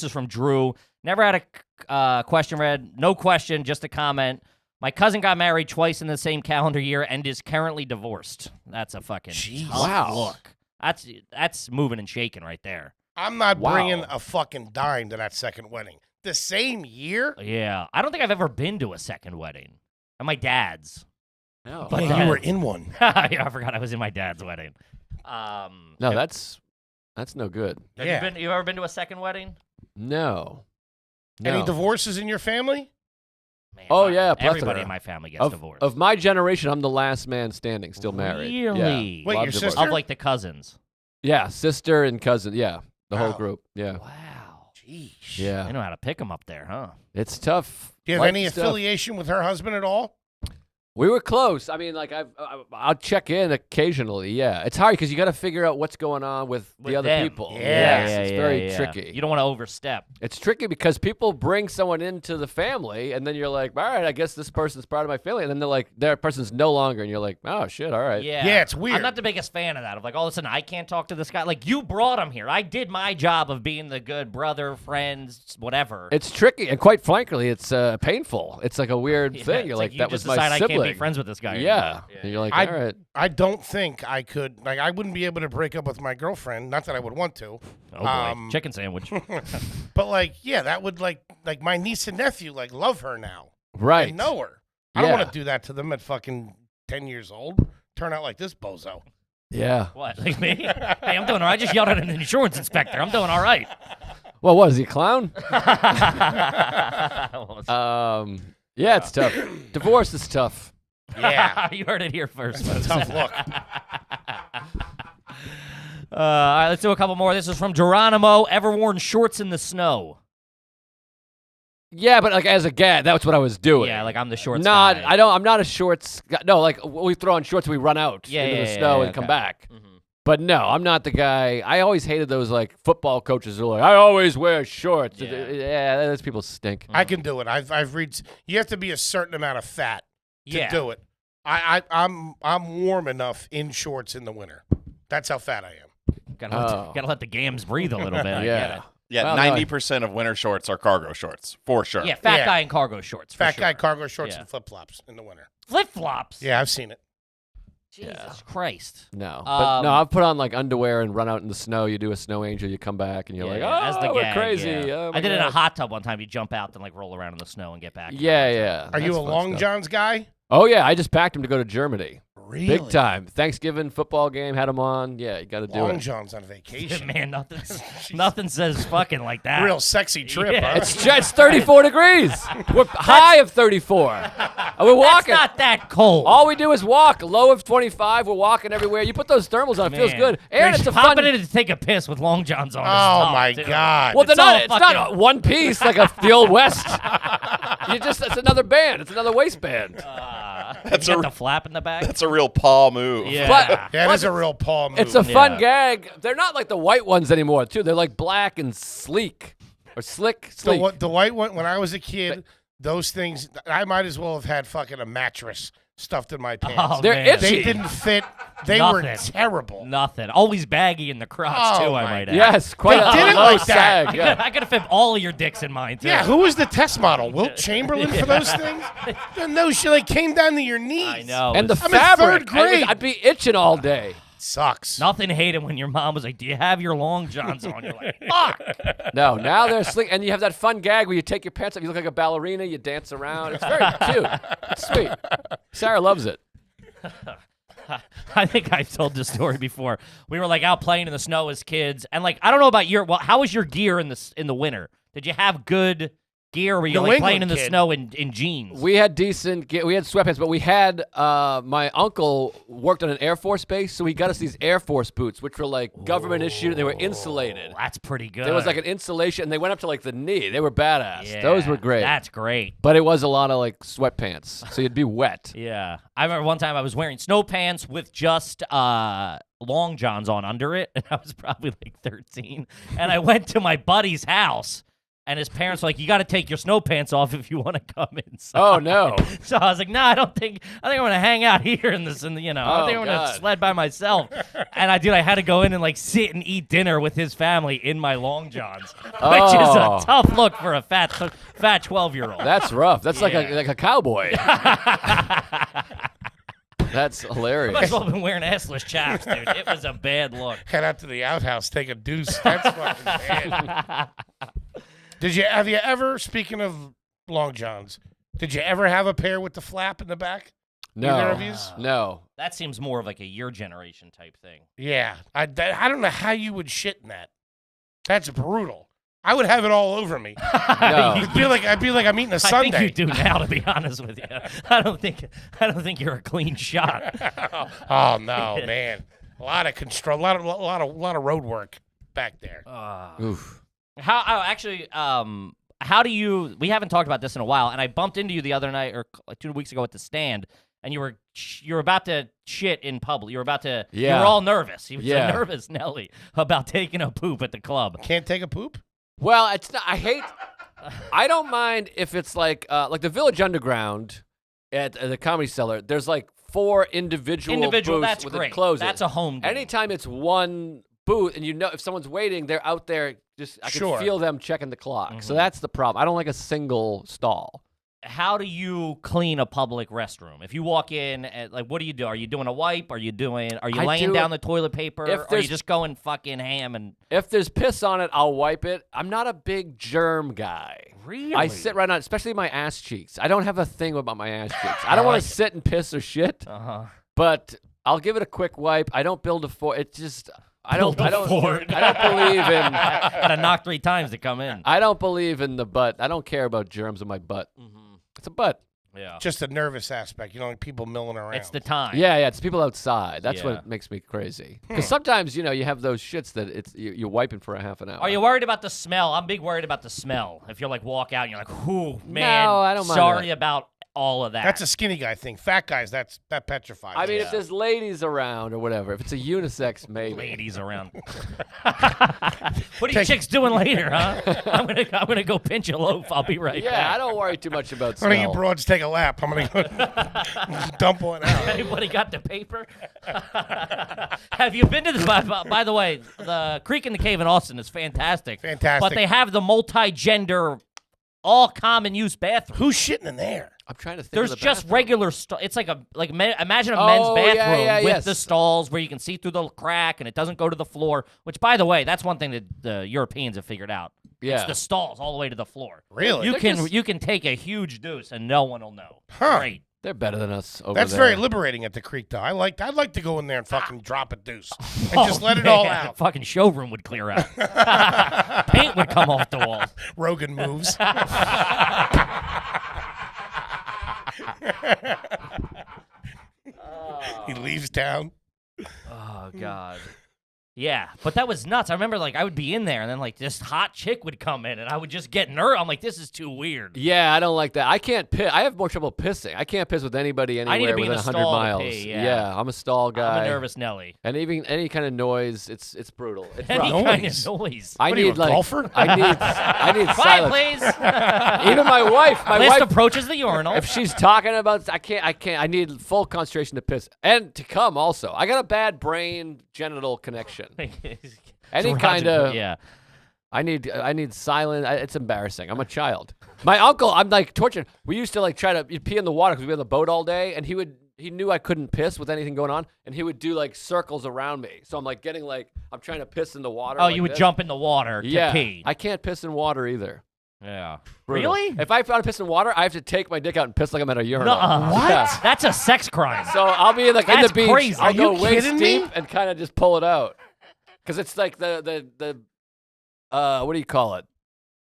is from Drew. Never had a question read. No question, just a comment. My cousin got married twice in the same calendar year and is currently divorced. That's a fucking Jeez. tough Wow. look. That's moving and shaking right there. I'm not Wow. bringing a fucking dime to that second wedding. The same year? Yeah, I don't think I've ever been to a second wedding. At my dad's. No. But you were in one. Yeah, I forgot I was in my dad's wedding. No, that's no good. Have Yeah. you ever been to a second wedding? No. Any No. divorces in your family? Man, Oh, yeah, everybody plethora. in my family gets divorced. Of my generation, I'm the last man standing, still married. Really? Yeah. Wait, lot your of divorce. sister? Of like the cousins. Yeah, sister and cousin. Yeah, the whole Wow. group. Yeah. Wow. Jeez. They Yeah. know how to pick them up there, huh? It's tough. Do you have Life any is tough. affiliation with her husband at all? We were close. I mean, like I'll check in occasionally. Yeah, it's hard because you got to figure out what's going on with the other them. people. Yeah. Yes, it's very tricky. You don't want to overstep. It's tricky because people bring someone into the family, and then you're like, all right, I guess this person's part of my family, and then they're like, that person's no longer, and you're like, oh shit, all right. Yeah. it's weird. I'm not the biggest fan of that. Of like, all of a sudden, I can't talk to this guy. Like, you brought him here. I did my job of being the good brother, friends, whatever. It's tricky, and quite frankly, it's painful. It's like a weird Yeah, thing. it's You're like like, you that just was my decide sibling. I can't be friends with this guy. Yeah. anymore. And you're like, I- all right. I don't think I could. Like, I wouldn't be able to break up with my girlfriend. Not that I would want to. Oh boy, chicken sandwich. But like, yeah, that would like my niece and nephew like love her now. Right. I know her. I don't Yeah. want to do that to them at fucking 10 years old. Turn out like this bozo. Yeah. What, like me? Hey, I'm doing all right. I just yelled at an insurance inspector. I'm doing all right. Well, what is he, a clown? Well, Yeah, it's tough. Divorce is tough. Yeah. you heard it here first. It's a tough look. All right, let's do a couple more. This is from Geronimo. Ever worn shorts in the snow? Yeah, but like as a gag, that's what I was doing. Yeah, like I'm the shorts guy. I'm not a shorts guy. No, like we throw on shorts, we run out into the snow and come back. Mm-hmm. But no, I'm not the guy. I always hated those like football coaches who are like, I always wear shorts. Yeah, those people stink. I can do it. I've read. You have to be a certain amount of fat to do it. I'm warm enough in shorts in the winter. That's how fat I am. Gotta let the gams breathe a little bit. I get it. Yeah, Well, 90% of winter shorts are cargo shorts, for sure. Yeah, fat guy in cargo shorts. Fat guy cargo shorts and flip flops in the winter. Flip flops. Yeah, I've seen it. Jesus Christ. No, but no, I've put on like underwear and run out in the snow. You do a snow angel, you come back, and you're like, as the we're gag, crazy. yeah. Oh, my I did it in God. a hot tub one time. You jump out and like roll around in the snow and get back. Yeah. Are you That's a fun Long stuff. Johns guy? Oh yeah, I just packed him to go to Germany. Really? Big time. Thanksgiving football game, had him on. Yeah, you got to do Long it. John's on vacation. Man, nothing says fucking like that. Real sexy trip, Yeah. huh? It's 34 degrees. We're high of 34. We're walking. That's not that cold. All we do is walk. Low of 25. We're walking everywhere. You put those thermals on. It feels Man. good. And You're it's a popping fun. in to take a piss with long johns on. is Oh tough, my too. God. Well, they're It's all not. It's not fucking- one piece like the old West. It's another band. It's another waistband. That's You got a the flap in the back. that's a real paw move. Yeah. But Yeah, it is a real Paul move. it's a fun Yeah. gag. They're not like the white ones anymore, too. They're like black and sleek or slick. Sleek. The white one, when I was a kid, those things, I might as well have had fucking a mattress stuffed in my pants. Oh, They're man. itchy. They didn't fit. They were Nothing. terrible. Nothing. Always baggy in the crotch, Oh, too, I my might add. Yes, quite They a did it low like that. sag. Yeah. I could have fit all of your dicks in mine, too. Yeah, who was the test model? Wilt Chamberlain for those things? No shit, like came down to your knees. I know. And the I'm in fabric. third grade. I'd be itching all day. Sucks. Nothing hated when your mom was like, do you have your long johns on? You're like, fuck. No, now they're slick. And you have that fun gag where you take your pants off, you look like a ballerina, you dance around. It's very cute. It's sweet. Sarah loves it. I think I've told this story before. We were like out playing in the snow as kids, and like I don't know about how was your gear in the winter? Did you have good gear? Or were you New like playing in England the kid. snow in jeans? We had we had sweatpants, but we had, my uncle worked on an Air Force base, so he got us these Air Force boots, which were like government issued, and they were insulated. That's pretty good. There was like an insulation, and they went up to like the knee. They were badass. Yeah, Those were great. That's great. But it was a lot of like sweatpants, so you'd be wet. Yeah, I remember one time I was wearing snow pants with just long johns on under it, and I was probably like 13, and I went to my buddy's house. And his parents were like, you got to take your snow pants off if you want to come inside. Oh, no. So I was like, no, I think I'm going to hang out here in this, I think I'm going God. to sled by myself. And I had to go in and like sit and eat dinner with his family in my long johns, which is Oh. a tough look for a fat 12-year-old. That's rough. That's like Yeah. a cowboy. That's I might hilarious. as well have been wearing assless chaps, dude. It was a bad look. Head out to the outhouse, take a deuce. That's fucking bad. Have you ever, speaking of long johns, did you ever have a pair with the flap in the back? Either of No. yous? No. That seems more of like a your generation type thing. Yeah. I don't know how you would shit in that. That's brutal. I would have it all over me. No. I'd be like I'm eating a I Sunday. think you do now, to be honest with you. I don't think you're a clean shot. Oh no, man! A lot of a lot of road work back there. Oof. How do you? We haven't talked about this in a while, and I bumped into you the other night or like 2 weeks ago at the stand, and you were about to shit in public. You were about to. You Yeah. were all nervous. You were Yeah. so nervous, Nelly, about taking a poop at the club. Can't take a poop. Well, it's not. I don't mind if it's like the Village Underground at the Comedy Cellar. There's like 4 individual booths That's with great. it closes. That's a home game. Anytime it's one booth, and if someone's waiting, they're out there. I Sure. can feel them checking the clock. So Mhm. that's the problem. I don't like a single stall. How do you clean a public restroom? If you walk in, what do you do? Are you doing a wipe? Are you laying down the toilet paper? If Or are you there's- just going fucking ham and If there's piss on it, I'll wipe it. I'm not a big germ guy. really? I sit right on, especially my ass cheeks. I don't have a thing about my ass cheeks. I don't want to sit and piss or shit, but I'll give it a quick wipe. I don't build a fort. It's just I don't believe in. Got to knock 3 times to come in. I don't believe in the butt. I don't care about germs in my butt. Mm-hmm. It's a butt. Yeah. Just a nervous aspect. You know, like people milling around. It's the time. Yeah, it's people outside. That's Yeah. what makes me crazy. Because sometimes, you have those shits that you're wiping for a half an hour. Are you worried about the smell? I'm big worried about the smell. If you're like walk out and you're like, "Ooh, man, No, I don't mind sorry that. about all of that." That's a skinny guy thing. Fat guys, that petrifies. I mean, us. if there's ladies around or whatever, if it's a unisex, maybe. ladies around. What are you chicks doing later, huh? I'm gonna go pinch a loaf. I'll be right Yeah, back. I don't worry too much about Why don't you smell. broads take a lap? I'm gonna go dump one out. Anybody got the paper? Have you been to the? By the way, the Creek in the Cave in Austin is fantastic. Fantastic. But they have the multi-gender, all common use bathroom. Who's shitting in there? I'm trying to think There's of the just bathroom. regular It's like imagine a men's Oh, bathroom yeah, with yes. the stalls where you can see through the crack and it doesn't go to the floor. Which, by the way, that's one thing that the Europeans have figured out. Yeah. It's the stalls all the way to the floor. Really? You can take a huge deuce and no one will know. Huh. Great. They're better than us over That's there. very liberating at the creek, though. I'd like to go in there and fucking drop a deuce and just let it all man, out. The fucking showroom would clear out. Paint would come off the walls. Rogan moves. He leaves town. Oh God. Yeah, but that was nuts. I remember, I would be in there, and then, this hot chick would come in, and I would just get nervous. I'm like, this is too weird. Yeah, I don't like that. I can't piss. I have more trouble pissing. I can't piss with anybody I need to anywhere be in within the 100 stall to miles. pee, yeah. I'm a stall guy. I'm a nervous Nelly. And even any kind of noise, it's brutal. It's Any rough. kind of noise. I What are you, need a golfer? I need Bye, silence. please. Even my wife. My List wife. approaches the urinal. If she's talking about, I can't. I need full concentration to piss and to come. Also, I got a bad brain genital connection. Any kind of. Yeah. I need silence. It's embarrassing. I'm a child. My uncle, I'm tortured. We used to try to pee in the water because we were on the boat all day, and he knew I couldn't piss with anything going on, and he would do circles around me. So I'm getting I'm trying to piss in the water. Oh, you would jump in the water to pee. I can't piss in water either. Yeah. Brutal. Really? If I found to piss in water, I have to take my dick out and piss like I'm at a urinal. What? Yeah. That's a sex crime. So I'll be in the That's beach. crazy. I'll Are go you waist kidding me? deep and kind of just pull it out. Because it's the what do you call it?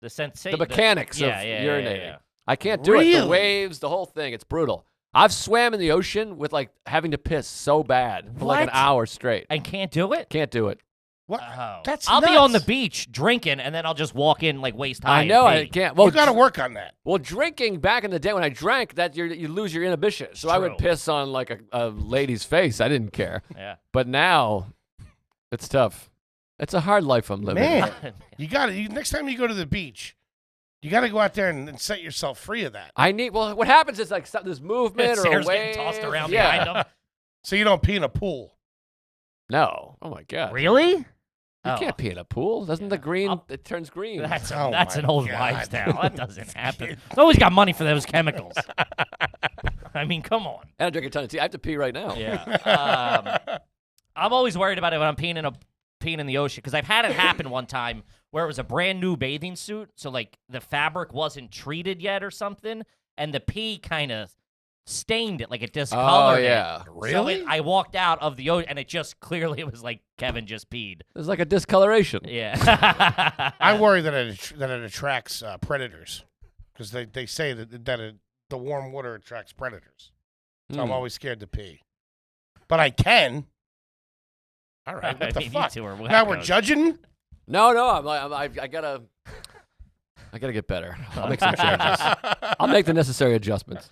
The sensation. The mechanics of yeah, urinating. yeah. I can't do it. The Really? waves, the whole thing. It's brutal. I've swam in the ocean with having to piss so bad for an What? hour straight. And can't do it? Can't do it. What? Oh. That's I'll be on the nuts. beach drinking, and then I'll just walk in waist high. I know. and I pee. can't. Well, You got to work on that. well, drinking back in the day when I drank, that you lose your inhibition. So I would True. piss on a lady's face. I didn't care. Yeah. But now, it's tough. It's a hard life I'm living. Man, you got to. Next time you go to the beach, you got to go out there and set yourself free of that. What happens is there's movement or a Sarah's wave. getting tossed around yeah. behind him. So you don't pee in a pool. No. Oh my God. Really? You Oh. can't pee in a pool. Doesn't the green? I'll- It turns green. That's Oh that's my an old God. wives' tale. That doesn't happen. It's always got money for those chemicals. I mean, come on. And I drink a ton of tea. I have to pee right now. Yeah. I'm always worried about it when I'm peeing in the ocean because I've had it happen one time where it was a brand new bathing suit, so the fabric wasn't treated yet or something, and the pee kind of stained it, it discolored Oh yeah. it. Really? So I walked out of the ocean, and it just clearly it was like Kevin just peed. There's a discoloration. Yeah. I worry that it attracts predators because they say that the warm water attracts predators. So I'm always scared to pee. But I can. All right, what the You fuck? two are Now we're wackos. judging? No, I gotta get better. I'll make some changes. I'll make the necessary adjustments.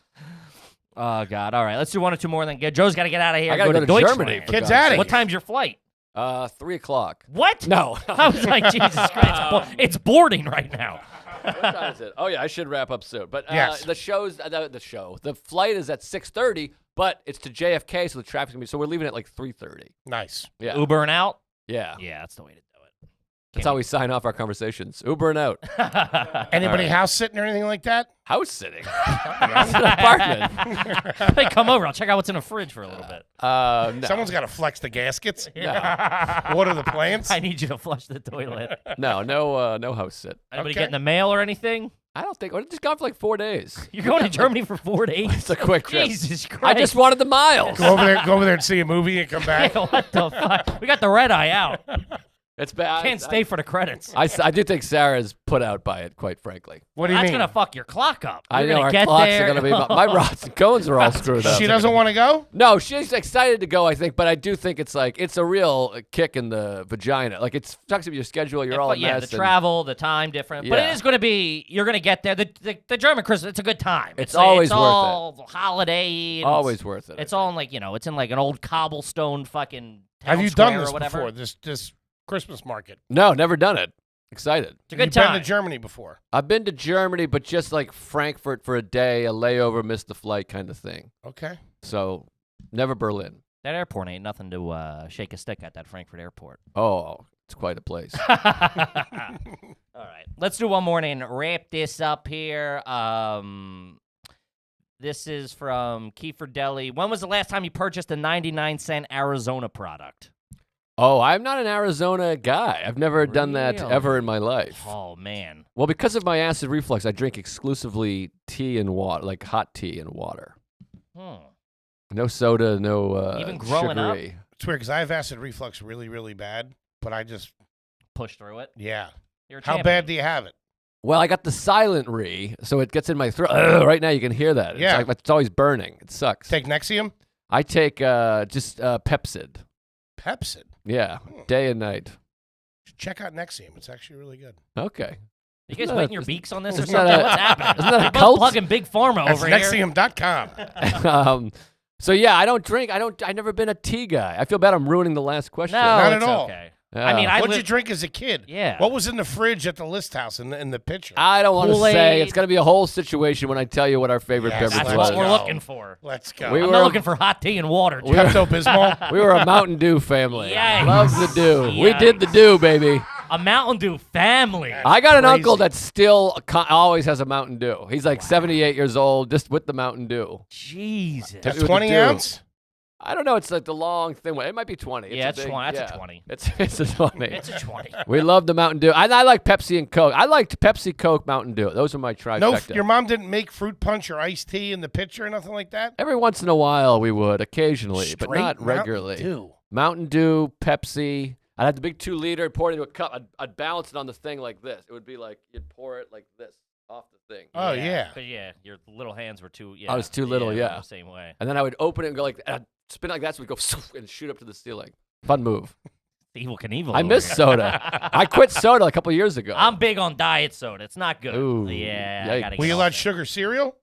Oh God! All right, let's do one or two more. Then Joe's got to get out of here. I gotta go to Deutschland. Germany. for Kids God's outta sake. What time's your flight? 3:00. What? No. I was like, Jesus Christ, it's boarding right now. What time is it? Oh yeah, I should wrap up soon. But Yes. the flight is at 6:30, but it's to JFK, so the traffic's gonna be. So we're leaving at 3:30. Nice. Yeah. Ubering out? Yeah. Yeah, that's the way to do it. That's how we sign off our conversations. Ubering out. Anybody house sitting or anything like that? House sitting. It's an apartment. Hey, come over. I'll check out what's in the fridge for a little bit. No. Someone's got to flex the gaskets. No. Water the plants. I need you to flush the toilet. No house sit. Anybody Okay. getting the mail or anything? I don't think. We're just gone for 4 days. You're going to Germany for 4 days? It's a quick trip. Jesus Christ. I just wanted the miles. Go over there and see a movie and come back. What the fuck? We got the red eye out. It's bad. Can't stay for the credits. I do think Sarah's put out by it, quite frankly. What do you That's mean? gonna fuck your clock up. I You're know gonna our get clocks there. are gonna be. My rods and cones are all screwed up. She doesn't want to go? No, she's excited to go, I think, but I do think it's a real kick in the vagina. Like it sucks up your schedule. You're all a yeah, mess. the travel, the time different, but Yeah. it is going to be. You're going to get there. The German Christmas, it's a good time. It's always it's worth it. all holiday. and Always worth it. It's all in it's in like an old cobblestone fucking. Have town you square done or this whatever. before? This Christmas market? No, never done it. Excited. It's a good You've time. been to Germany before? I've been to Germany, but just like Frankfurt for a day, a layover, missed the flight kind of thing. Okay. So never Berlin. That airport ain't nothing to shake a stick at. That Frankfurt airport. Oh, it's quite a place. All right, let's do one more and wrap this up here. This is from Kiefer Deli. When was the last time you purchased a 99-cent Arizona product? Oh, I'm not an Arizona guy. I've never done that Really? ever in my life. Oh man. Well, because of my acid reflux, I drink exclusively tea and water, like hot tea and water. No soda, no Even growing up? sugary. It's weird because I have acid reflux really, really bad, but I just, Push through it. yeah. You're a How champion. bad do you have it? Well, I got the silent re, so it gets in my throat. Ugh, right now, you can hear that. Yeah. It's always burning. It sucks. Take Nexium? I take just Pepsid. Pepsid. Yeah, day and night. Check out Nexium. It's actually really good. Okay. You guys Isn't wetting that- your beaks on this or isn't something? that a- What's happening? isn't that a You're both cult? plugging Big Pharma That's over here. Nexium.com. So yeah, I don't drink. I've never been a tea guy. I feel bad I'm ruining the last question. No, Not at it's all. okay. Yeah. I mean, What'd you drink as a kid? Yeah. What was in the fridge at the list house in the picture? I don't want to say. Kool-Aid. It's going to be a whole situation when I tell you what our favorite Yes, beverage That's was. what we're go. looking for. Let's go. We I'm were- not looking for hot tea and water. Joe. Pepto-Bismol? We were a Mountain Dew family. Yikes. Love the Dew. We Yikes. did the Dew, baby. A Mountain Dew family. I got an crazy. uncle that still always has a Mountain Dew. He's like 78 years old, just with the Mountain Dew. Jesus. It That's was a 20 Dew. ounce? I don't know. It's like the long thing. It might be 20. Yeah, It's a it's big- 20. That's a yeah. 20. It's a 20. It's a 20. We love the Mountain Dew. I like Pepsi and Coke. I liked Pepsi, Coke, Mountain Dew. Those are my trifecta. No, your mom didn't make fruit punch or iced tea in the pitcher or nothing like that? Every once in a while we would, occasionally, but Straight not Mountain regularly. Dew. Mountain Dew, Pepsi. I'd have the big 2-liter, pour it into a cup. I'd balance it on the thing like this. It would be like you'd pour it like this off the thing. Oh, yeah. But yeah, your little hands were too. Yeah, I was too little, yeah. the same way. And then I would open it and go like, and I'd spin it like that, so we'd go and shoot up to the ceiling. Fun move. Evil Knievel. I over miss here. soda. I quit soda a couple years ago. I'm big on diet soda. It's not good. Ooh, Yeah, I yikes. gotta Were get you off allowed it. sugar cereal?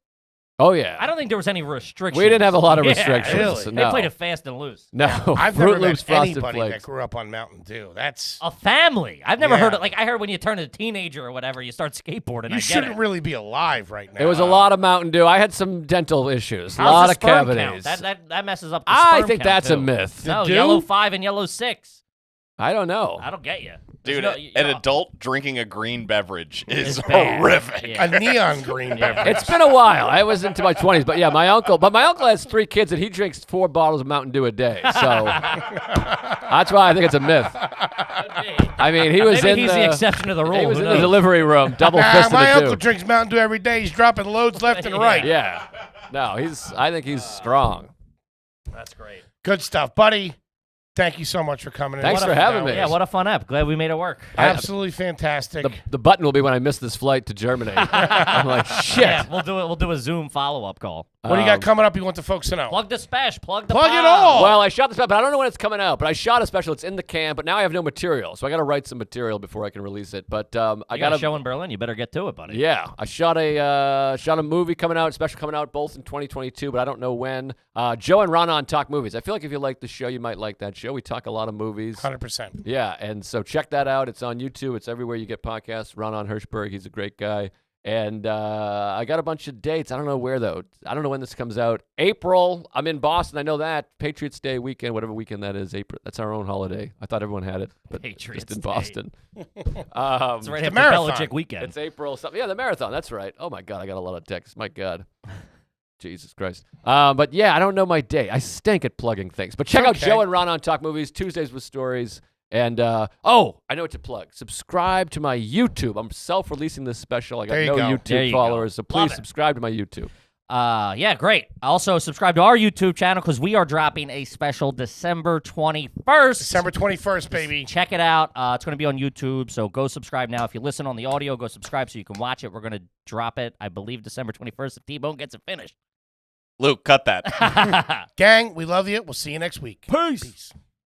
Oh, yeah. I don't think there was any restrictions. We didn't have a lot of Yeah, restrictions. really? They No. played it fast and loose. No. I've Fruit never Loops met Frosted anybody Flakes. that grew up on Mountain Dew. That's A family. I've never Yeah. heard it. Like I heard when you turn a teenager or whatever, you start skateboarding. you I shouldn't get it. really be alive right now. It was a lot of Mountain Dew. I had some dental issues. A How's lot the of sperm cavities. count? That messes up the I sperm think count, that's a too. myth. No, Dew? yellow 5 and yellow 6. I don't know. I don't get you. Dude, There's no- an you know, adult drinking a green beverage is it's bad. horrific. Yeah. A neon green beverage. It's been a while. I was into my 20s, but yeah, my uncle has 3 kids and he drinks 4 bottles of Mountain Dew a day. So that's why I think it's a myth. I mean, he was Maybe in he's the exception to the rule. He was Who in the knows? delivery room, double Nah, fisted my a uncle Dew. drinks Mountain Dew every day. He's dropping loads left and right. Yeah. No, I think he's strong. That's great. Good stuff, buddy. Thank you so much for coming in. Thanks What for a- having me. Yeah, what a fun app. Glad we made it work. Absolutely fantastic. The button will be when I miss this flight to Germany. I'm like, shit. Yeah, we'll do it. We'll do a Zoom follow-up call. What do you got coming up you want the folks to know? Plug the special. Plug the Plug pod. it all. Well, I shot the special, but I don't know when it's coming out. But I shot a special. It's in the can, but now I have no material, so I got to write some material before I can release it. But I You got got a show in Berlin. You better get to it, buddy. Yeah, I shot a movie coming out, special coming out both in 2022, but I don't know when. Joe and Ronan talk movies. I feel like if you like the show, you might like that show. We talk a lot of movies. 100%. Yeah, and so check that out. It's on YouTube. It's everywhere you get podcasts. Ronan Hirschberg, he's a great guy. And I got a bunch of dates. I don't know where, though. I don't know when this comes out. April, I'm in Boston. I know that. Patriots Day weekend, whatever weekend that is. April. That's our own holiday. I thought everyone had it, but Patriots just in Day. Boston. It's right after marathon. Belichick weekend. It's April something. Yeah, the marathon. That's right. Oh, my God. I got a lot of texts. My God. Jesus Christ. But yeah, I don't know my day. I stink at plugging things. But check out Okay. Joe and Ron on Talk Movies, Tuesdays with Stories. And, I know what to plug. Subscribe to my YouTube. I'm self-releasing this special. I got There you no go. There YouTube you go. followers, so Love please it. subscribe to my YouTube. Yeah, great. Also, subscribe to our YouTube channel because we are dropping a special December 21st. December 21st, baby. Check it out. It's going to be on YouTube, so go subscribe now. If you listen on the audio, go subscribe so you can watch it. We're going to drop it, I believe, December 21st if T-Bone gets it finished. Luke, cut that. Gang, we love you. We'll see you next week. Peace. Peace.